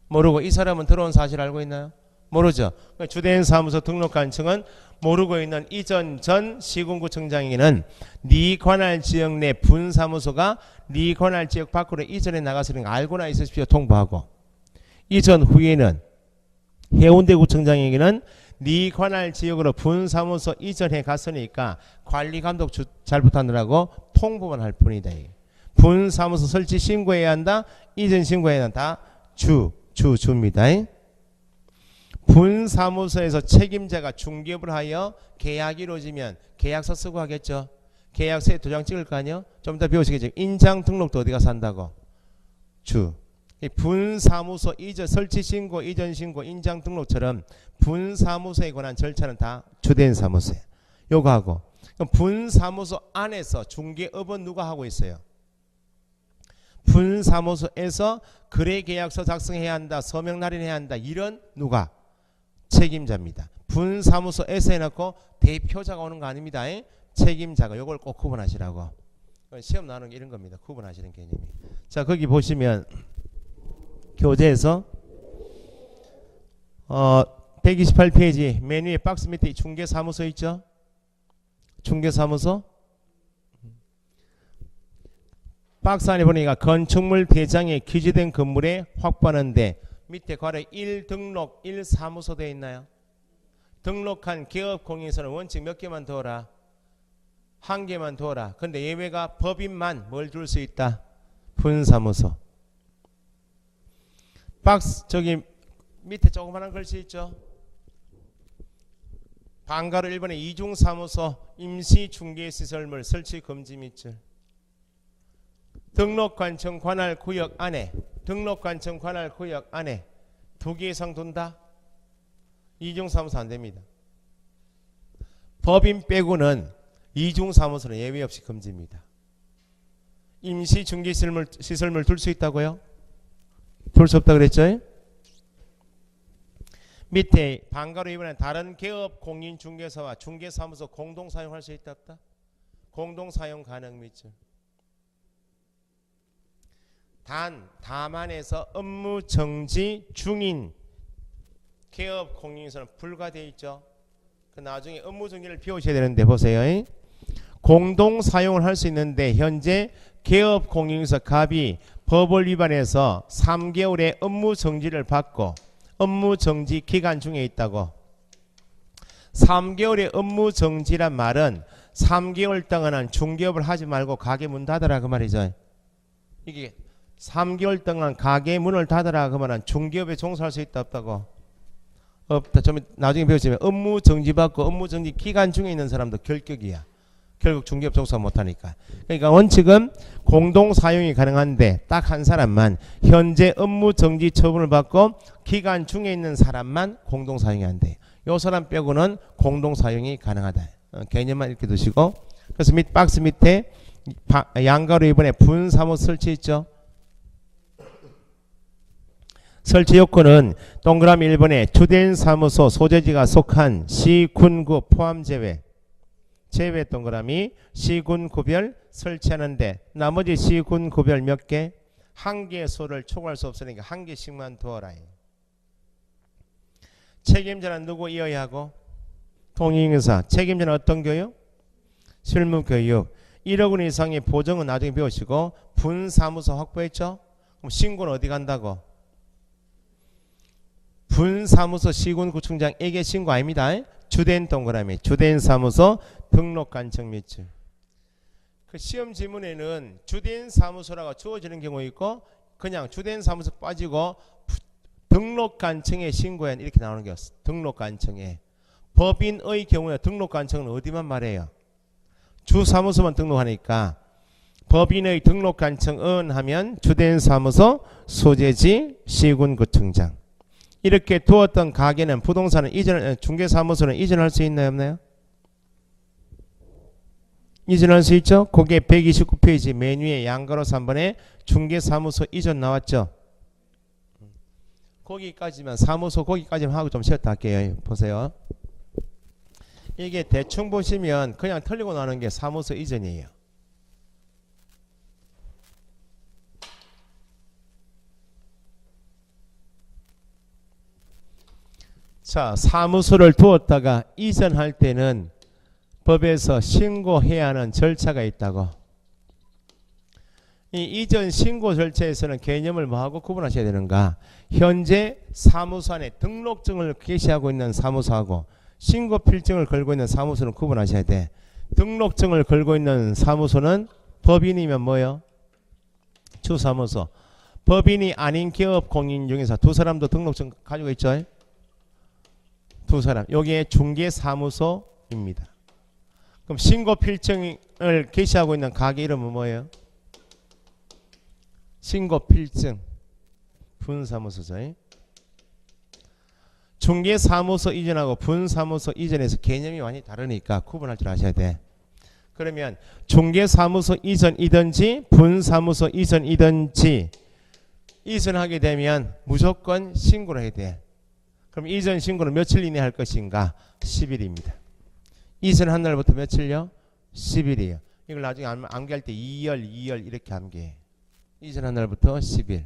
모르고 이 사람은 들어온 사실 알고 있나요? 모르죠. 주된 사무소 등록관청은 모르고 있는 이전 전 시군구청장에게는 네 관할 지역 내 분사무소가 네 관할 지역 밖으로 이전해 나갔으니까 알고나 있으십시오 통보하고 이전 후에는 해운대구청장에게는 네 관할 지역으로 분사무소 이전해 갔으니까 관리감독 잘 부탁하느라고 통보만 할 뿐이다. 분사무소 설치 신고해야 한다. 이전 신고해야 한다. 주입니다. 분사무소에서 책임자가 중개업을 하여 계약이 이루어지면 계약서 쓰고 하겠죠. 계약서에 도장 찍을 거 아니요? 좀 이따 배우시겠죠. 인장 등록도 어디 가서 한다고? 분사무소 이전 설치 신고, 이전 신고, 인장 등록처럼 분사무소에 관한 절차는 다 주된 사무소에. 요거 하고. 분사무소 안에서 중개업은 누가 하고 있어요? 분사무소에서 거래계약서 작성해야 한다, 서명 날인해야 한다. 이런 누가? 책임자입니다. 분사무소에서 해놓고 대표자가 오는 거 아닙니다. 책임자가 요걸 꼭 구분하시라고. 시험 나오는 게 이런 겁니다. 구분하시는 개념이. 자, 거기 보시면 교재에서 128페이지 맨 위에 박스 밑에 중개사무소 있죠? 중개사무소 박스 안에 보니까 건축물 대장에 기재된 건물에 확보하는데 밑에 괄호 1등록 1사무소 되어 있나요? 등록한 개업공인서는 원칙 몇 개만 두어라? 한 개만 두어라. 근데 예외가 법인만 뭘 둘 수 있다? 분사무소. 박스 저기 밑에 조그마한 글씨 있죠? 방가로 1번에 이중사무소 임시중개시설물 설치 금지 밑줄. 등록관청 관할 구역 안에 등록관청 관할 구역 안에 2개 이상 둔다? 이중사무소 안됩니다. 법인 빼고는 이중사무소는 예외 없이 금지입니다. 임시중개시설물 둘 수 있다고요? 둘 수 없다 그랬죠? 밑에 방가로 이번에 다른 개업 공인중개사와 중개사무소 공동사용할 수 있다 없다? 공동사용 가능 밑줄. 다만에서 업무 정지 중인 개업 공인중개사는 불가되어 있죠. 그 나중에 업무 정지를 비우셔야 되는데 보세요. 공동 사용을 할 수 있는데 현재 개업 공인중개사 갑이 법을 위반해서 3개월의 업무 정지를 받고 업무 정지 기간 중에 있다고. 3개월의 업무 정지란 말은 3개월 동안은 중개업을 하지 말고 가게 문 닫아라 그 말이죠. 이게 3개월 동안 가게 문을 닫아라 그러면 중개업에 종사할 수 있다 없다고? 없다. 좀 나중에 배우시면 업무 정지받고 업무 정지 기간 중에 있는 사람도 결격이야. 결국 중개업 종사 못하니까. 그러니까 원칙은 공동 사용이 가능한데 딱 한 사람만 현재 업무 정지 처분을 받고 기간 중에 있는 사람만 공동 사용이 안 돼. 요 사람 빼고는 공동 사용이 가능하다. 개념만 이렇게 두시고. 그래서 박스 밑에 양가로 이번에 분사무소 설치 있죠. 설치 요건은 동그라미 1번에 주된 사무소 소재지가 속한 시, 군, 구 포함 제외. 제외 동그라미 시, 군, 구별 설치하는데 나머지 시, 군, 구별 몇 개? 한 개의 소를 초과할 수 없으니까 한 개씩만 두어라. 책임자는 누구 이어야 하고? 통행사. 책임자는 어떤 교육? 실무교육. 1억 원 이상의 보정은 나중에 배우시고 분사무소 확보했죠? 그럼 신고는 어디 간다고? 분사무소 시군구청장에게 신고 아닙니다. 주된 동그라미 주된 사무소 등록관청 밑줄. 그 시험 지문에는 주된 사무소라고 주어지는 경우 있고 그냥 주된 사무소 빠지고 등록관청에 신고한 이렇게 나오는 게 등록관청에. 법인의 경우에 등록관청은 어디만 말해요? 주사무소만 등록하니까 법인의 등록관청은 하면 주된 사무소 소재지 시군구청장. 이렇게 두었던 가게는 부동산은 이전, 중개사무소는 이전할 수 있나요 없나요? 이전할 수 있죠. 그게 129페이지 맨 위에 양가로 3번에 중개사무소 이전 나왔죠. 거기까지만 사무소 거기까지만 하고 좀 쉬었다 할게요. 보세요. 이게 대충 보시면 그냥 틀리고 나는 게 사무소 이전이에요. 자, 사무소를 두었다가 이전할 때는 법에서 신고해야 하는 절차가 있다고. 이 이전 신고 절차에서는 개념을 뭐하고 구분하셔야 되는가? 현재 사무소 안에 등록증을 게시하고 있는 사무소하고 신고 필증을 걸고 있는 사무소는 구분하셔야 돼. 등록증을 걸고 있는 사무소는 법인이면 뭐요? 주사무소. 법인이 아닌 기업 공인 중에서 두 사람도 등록증 가지고 있죠? 두 사람. 여기에 중개사무소입니다. 그럼 신고 필증을 게시하고 있는 가게 이름은 뭐예요? 신고 필증 분사무소죠. 중개사무소 이전하고 분사무소 이전에서 개념이 완전히 다르니까 구분할 줄 아셔야 돼. 그러면 중개사무소 이전이든지 분사무소 이전이든지 이전하게 되면 무조건 신고를 해야 돼. 그럼 이전 신고는 며칠 이내에 할 것인가? 10일입니다. 이전한 날부터 며칠요? 10일이에요. 이걸 나중에 암기할 때 2열 이렇게 암기해. 이전한 날부터 10일.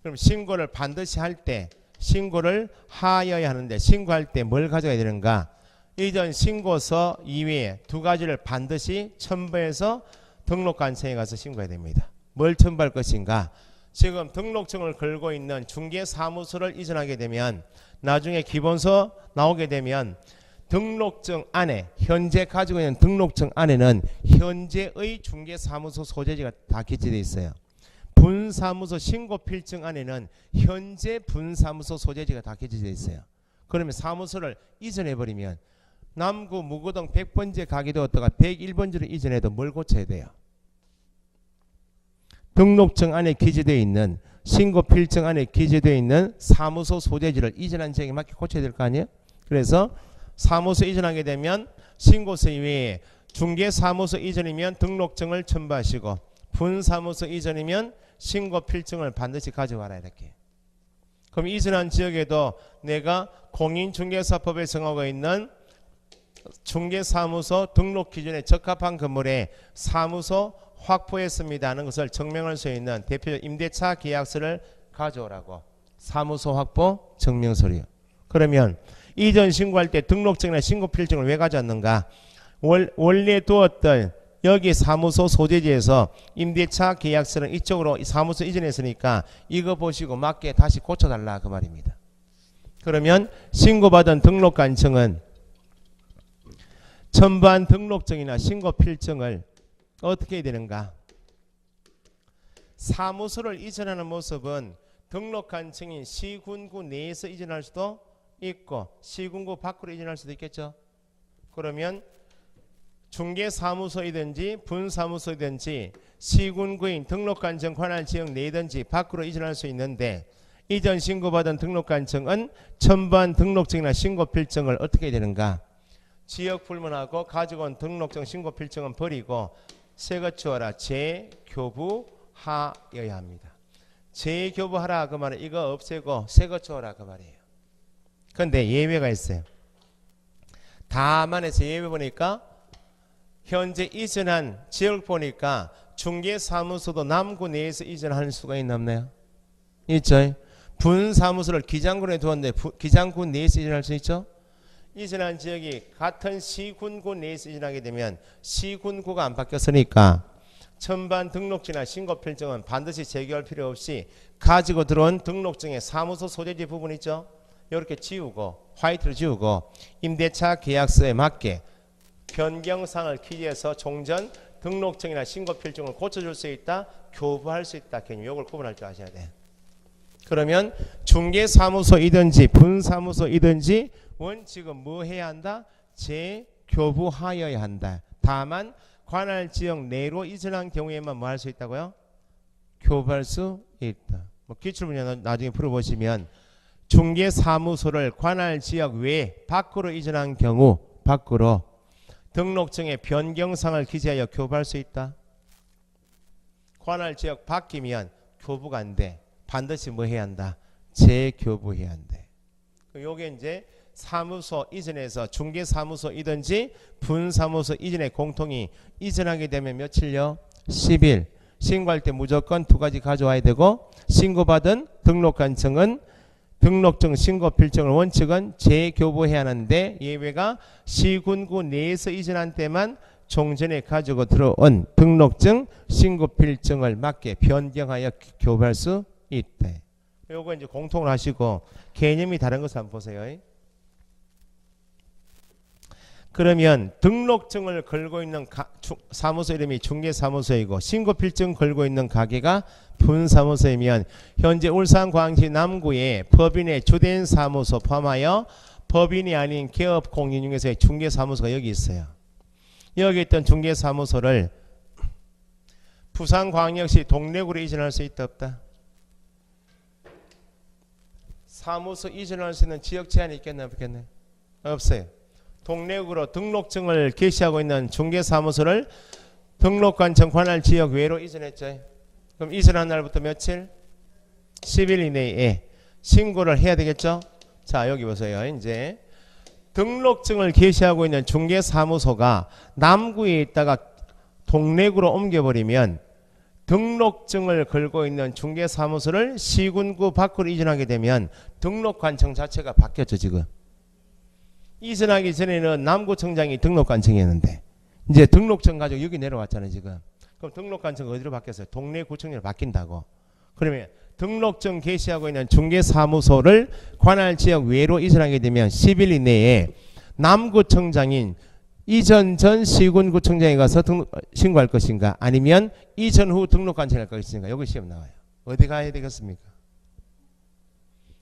그럼 신고를 반드시 할 때 신고를 하여야 하는데 신고할 때 뭘 가져가야 되는가? 이전 신고서 이외에 두 가지를 반드시 첨부해서 등록관청에 가서 신고해야 됩니다. 뭘 첨부할 것인가? 지금 등록증을 걸고 있는 중개사무소를 이전하게 되면 나중에 기본서 나오게 되면 등록증 안에 현재 가지고 있는 등록증 안에는 현재의 중개사무소 소재지가 다 기재되어 있어요. 분사무소 신고필증 안에는 현재 분사무소 소재지가 다 기재되어 있어요. 그러면 사무소를 이전해버리면 남구 무구동 100번째 가게 되었다가 101번째로 이전해도 뭘 고쳐야 돼요? 등록증 안에 기재되어 있는 신고필증 안에 기재되어 있는 사무소 소재지를 이전한 지역에 맞게 고쳐야 될 거 아니에요? 그래서 사무소 이전하게 되면 신고서 이외에 중개사무소 이전이면 등록증을 첨부하시고 분사무소 이전이면 신고필증을 반드시 가져와라 이렇게. 그럼 이전한 지역에도 내가 공인중개사법에 정하고 있는 중개사무소 등록 기준에 적합한 건물에 사무소 확보했습니다 하는 것을 증명할 수 있는 대표 임대차 계약서를 가져오라고. 사무소 확보 증명서리요. 그러면 이전 신고할 때 등록증이나 신고필증을 왜 가져왔는가? 원래 두었던 여기 사무소 소재지에서 임대차 계약서는 이쪽으로 사무소 이전했으니까 이거 보시고 맞게 다시 고쳐달라 그 말입니다. 그러면 신고받은 등록관청은 첨부한 등록증이나 신고필증을 어떻게 해야 되는가? 사무소를 이전하는 모습은 등록관청인 시군구 내에서 이전할 수도 있고 시군구 밖으로 이전할 수도 있겠죠. 그러면 중개사무소이든지 분사무소이든지 시군구인 등록관청 관할 지역 내든지 밖으로 이전할 수 있는데 이전 신고받은 등록관청은 첨부한 등록증이나 신고필증을 어떻게 해야 되는가? 지역 불문하고 가지고 온 등록증 신고필증은 버리고 새거 치워라. 재교부하여야 합니다. 재교부하라 그 말은 이거 없애고 새 거 줘라 그 말이에요. 그런데 예외가 있어요. 다만에서 예외 보니까 현재 이전한 지역 보니까 중개사무소도 남구 내에서 이전할 수가 있나 없나요? 있죠. 분사무소를 기장군에 두었는데 기장군 내에서 이전할 수 있죠. 이전한 지역이 같은 시군구 내에서 이전하게 되면 시군구가 안 바뀌었으니까 전반 등록지나 신고 필증은 반드시 제기할 필요 없이 가지고 들어온 등록증의 사무소 소재지 부분 있죠. 이렇게 지우고 화이트로 지우고 임대차 계약서에 맞게 변경사항을 기재해서 종전 등록증이나 신고 필증을 고쳐줄 수 있다, 교부할 수 있다. 개념 이걸 구분할 줄 아셔야 돼. 그러면 중개사무소이든지 분사무소이든지 원칙은 뭐 해야 한다? 재교부하여야 한다. 다만 관할 지역 내로 이전한 경우에만 뭐 할 수 있다고요? 교부할 수 있다. 뭐 기출문제 나중에 풀어보시면 중개사무소를 관할 지역 외 밖으로 이전한 경우 밖으로 등록증의 변경사항을 기재하여 교부할 수 있다. 관할 지역 바뀌면 교부가 안 돼. 반드시 뭐 해야 한다? 재교부해야 한대. 요게 이제 사무소 이전에서 중개사무소이든지 분사무소 이전에 공통이 이전하게 되면 며칠요? 10일. 신고할 때 무조건 두 가지 가져와야 되고 신고받은 등록관청은 등록증 신고 필증을 원칙은 재교부해야 하는데 예외가 시군구 내에서 이전한 때만 종전에 가지고 들어온 등록증 신고 필증을 맞게 변경하여 교부할 수 있대. 요거 이제 공통을 하시고 개념이 다른 것을 한번 보세요. 그러면 등록증을 걸고 있는 사무소 이름이 중개사무소이고 신고필증 걸고 있는 가게가 분사무소이면 현재 울산광시 남구에 법인의 주된 사무소 포함하여 법인이 아닌 개업 공인 중에서의 중개사무소가 여기 있어요. 여기 있던 중개사무소를 부산광역시 동래구로 이전할 수 있다 없다? 사무소 이전할 수 있는 지역 제한이 있겠나 없겠네? 없어요. 동래구로 등록증을 게시하고 있는 중개사무소를 등록관청 관할 지역 외로 이전했죠. 그럼 이전한 날부터 며칠? 10일 이내에 신고를 해야 되겠죠. 자 여기 보세요. 이제 등록증을 게시하고 있는 중개사무소가 남구에 있다가 동래구로 옮겨버리면 등록증을 걸고 있는 중개사무소를 시군구 밖으로 이전하게 되면 등록관청 자체가 바뀌었죠. 지금 이전하기 전에는 남구청장이 등록관청이었는데 이제 등록증 가지고 여기 내려왔잖아요. 지금 그럼 등록관청 어디로 바뀌었어요? 동래구청으로 바뀐다고. 그러면 등록증 게시하고 있는 중개사무소를 관할 지역 외로 이전하게 되면 10일 이내에 남구청장인 이전 전 시군구청장에 가서 신고할 것인가 아니면 이전 후 등록관청에 갈 것인가. 여기 시험 나와요. 어디 가야 되겠습니까?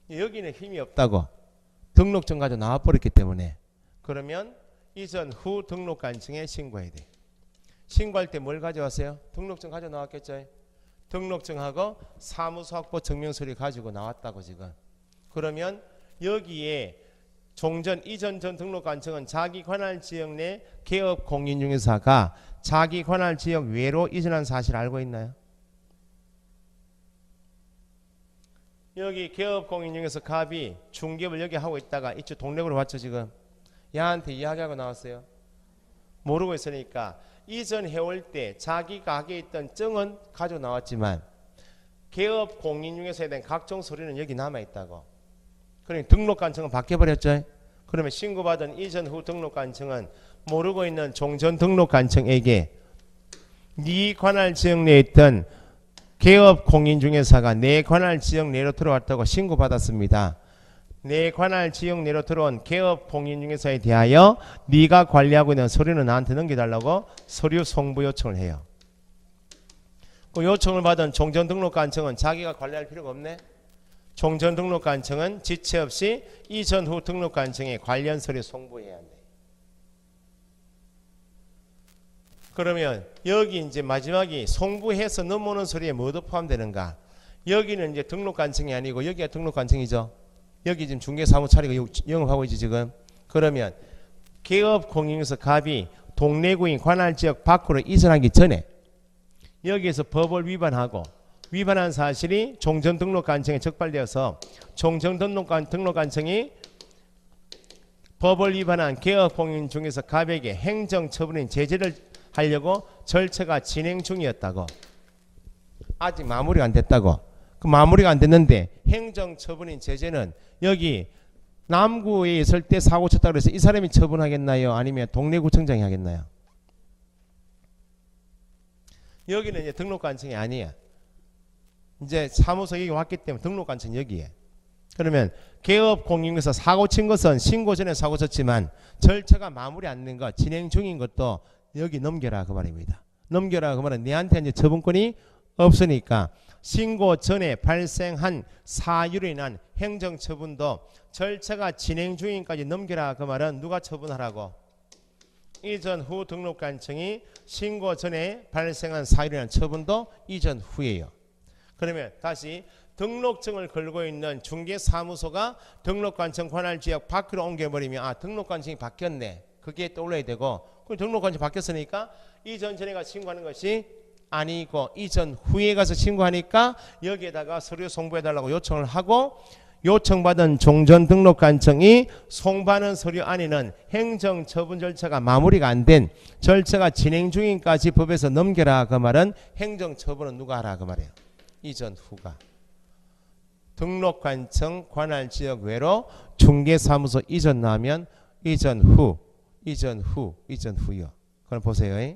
여기는 힘이 없다고 등록증 가지고 나와버렸기 때문에 그러면 이전 후 등록관청에 신고해야 돼. 신고할 때 뭘 가져왔어요? 등록증 가지고 나왔겠죠. 등록증하고 사무소 확보 증명서를 가지고 나왔다고 지금. 그러면 여기에 종전 이전 전 등록관청은 자기 관할 지역 내 개업 공인중개사가 자기 관할 지역 외로 이전한 사실 알고 있나요? 여기 개업 공인중개사 갑이 중개업을 여기 하고 있다가 이쪽 동래구로 왔죠. 지금 야한테 이야기하고 나왔어요. 모르고 있으니까 이전 해올 때 자기 가게에 있던 증은 가지고 나왔지만 개업 공인중개사에 대한 각종 서류는 여기 남아있다고. 그러니 등록관청은 바뀌어버렸죠. 그러면 신고받은 이전 후 등록관청은 모르고 있는 종전 등록관청에게 네 관할 지역 내에 있던 개업 공인중개사가 내 관할 지역 내로 들어왔다고 신고받았습니다. 내 관할 지역 내로 들어온 개업 공인중개사에 대하여 네가 관리하고 있는 서류는 나한테 넘겨달라고 서류 송부 요청을 해요. 그 요청을 받은 종전등록관청은 자기가 관리할 필요가 없네. 종전등록관청은 지체 없이 이전 후 등록관청에 관련 서류 송부해야 한다. 그러면 여기 이제 마지막이 송부해서 넘어오는 서류에 뭐도 포함되는가? 여기는 이제 등록관청이 아니고 여기가 등록관청이죠. 여기 지금 중개사무 차리고 영업하고 있지 지금. 그러면 개업 공인중개사 갑이 동래구인 관할 지역 밖으로 이전하기 전에 여기에서 법을 위반하고 위반한 사실이 종전등록관청에 적발되어서 종전등록관청이 법을 위반한 개업공인 중에서 갑에게 행정처분인 제재를 하려고 절차가 진행 중이었다고. 아직 마무리가 안 됐다고. 그 마무리가 안 됐는데 행정처분인 제재는 여기 남구에 있을 때 사고 쳤다고 해서 이 사람이 처분하겠나요? 아니면 동네구청장이 하겠나요? 여기는 이제 등록관청이 아니야. 이제 사무소 여기 왔기 때문에 등록관청 여기에. 그러면 개업공인에서 사고 친 것은 신고 전에 사고 쳤지만 절차가 마무리 안 된 것, 진행 중인 것도 여기 넘겨라 그 말입니다. 넘겨라 그 말은 내한테 이제 처분권이 없으니까 신고 전에 발생한 사유로 인한 행정처분도 절차가 진행 중인까지 넘겨라 그 말은 누가 처분하라고? 이전 후 등록관청이 신고 전에 발생한 사유로 인한 처분도 이전 후예요. 그러면 다시 등록증을 걸고 있는 중개사무소가 등록관청 관할지역 밖으로 옮겨버리면 아 등록관청이 바뀌었네. 그게 떠올라야 되고 그럼 등록관청이 바뀌었으니까 이전 전에 가 신고하는 것이 아니고 이전 후에 가서 신고하니까 여기에다가 서류 송부해달라고 요청을 하고 요청받은 종전등록관청이 송부하는 서류 안에는 행정처분 절차가 마무리가 안 된 절차가 진행 중인까지 법에서 넘겨라 그 말은 행정처분은 누가 하라 그 말이에요. 이전 후가. 등록관청 관할지역 외로 중개사무소 이전 나면 이전 후, 이전 후, 이전 후요. 그럼 보세요.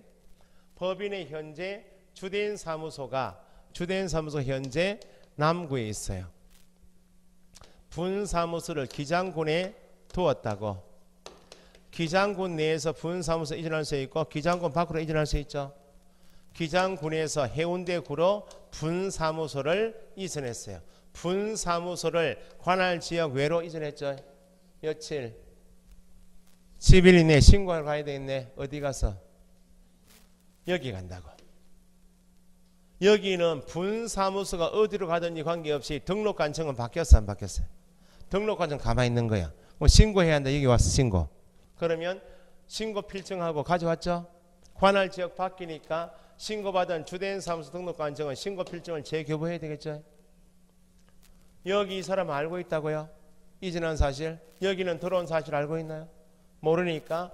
법인의 현재 주된 사무소 현재 남구에 있어요. 분사무소를 기장군에 두었다고. 기장군 내에서 분사무소 이전할 수 있고 기장군 밖으로 이전할 수 있죠. 기장군에서 해운대구로 분사무소를 이전했어요. 분사무소를 관할지역 외로 이전했죠. 며칠? 10일 이내에 신고하러 가야 되겠네. 어디 가서? 여기 간다고. 여기는 분사무소가 어디로 가든지 관계없이 등록관청은 바뀌었어 안 바뀌었어요? 등록관청 가만히 있는 거야. 뭐 신고해야 한다. 여기 와서 신고. 그러면 신고 필증하고 가져왔죠. 관할지역 바뀌니까 신고받은 주된 사무소 등록관청은 신고 필증을 재교부해야 되겠죠. 여기 이 사람 알고 있다고요? 이전한 사실. 여기는 들어온 사실 알고 있나요? 모르니까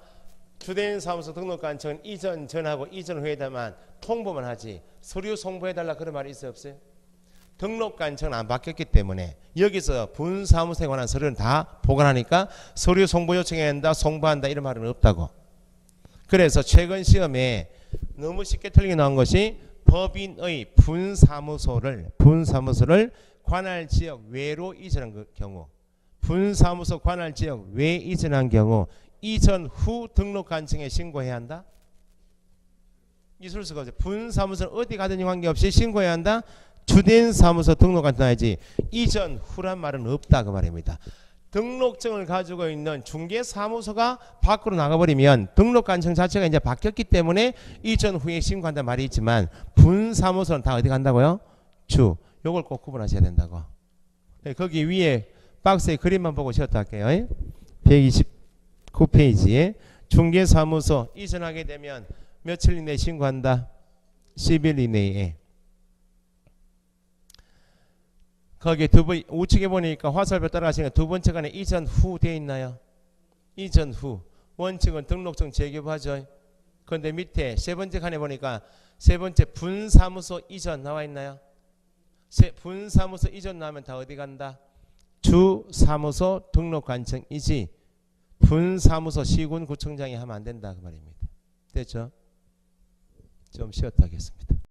주된 사무소 등록관청은 이전 전하고 이전 후에다만 통보만 하지 서류 송부해달라 그런 말이 있어요 없어요? 등록관청은 안 바뀌었기 때문에 여기서 분사무소에 관한 서류는 다 보관하니까 서류 송부 요청해야 한다 송부한다 이런 말은 없다고. 그래서 최근 시험에 너무 쉽게 틀리게 나온 것이 법인의 분사무소를 관할지역 외로 이전한 경우, 분사무소 관할지역 외 이전한 경우 이전 후 등록관청에 신고해야 한다? 있을 수가 없어요. 분사무소는 어디 가든지 관계없이 신고해야 한다? 주된 사무소 등록관청 해야지. 이전 후란 말은 없다 그 말입니다. 등록증을 가지고 있는 중개사무소가 밖으로 나가버리면 등록관청 자체가 이제 바뀌었기 때문에 이전 후에 신고한다는 말이 있지만 분사무소는 다 어디 간다고요? 주. 요걸 꼭 구분하셔야 된다고. 거기 위에 박스에 그림만 보고 쉬었다 할게요. 129페이지에 중개사무소 이전하게 되면 며칠 이내에 신고한다? 10일 이내에. 거기 우측에 보니까 화살표 따라가시니까 두 번째 간에 이전 후 되어 있나요? 이전 후. 원칙은 등록증 재교부하죠. 그런데 밑에 세 번째 칸에 보니까 세 번째 분사무소 이전 나와 있나요? 분사무소 이전 나오면 다 어디 간다? 주사무소 등록관청이지 분사무소 시군구청장이 하면 안 된다 그 말입니다. 됐죠? 좀 쉬었다 하겠습니다.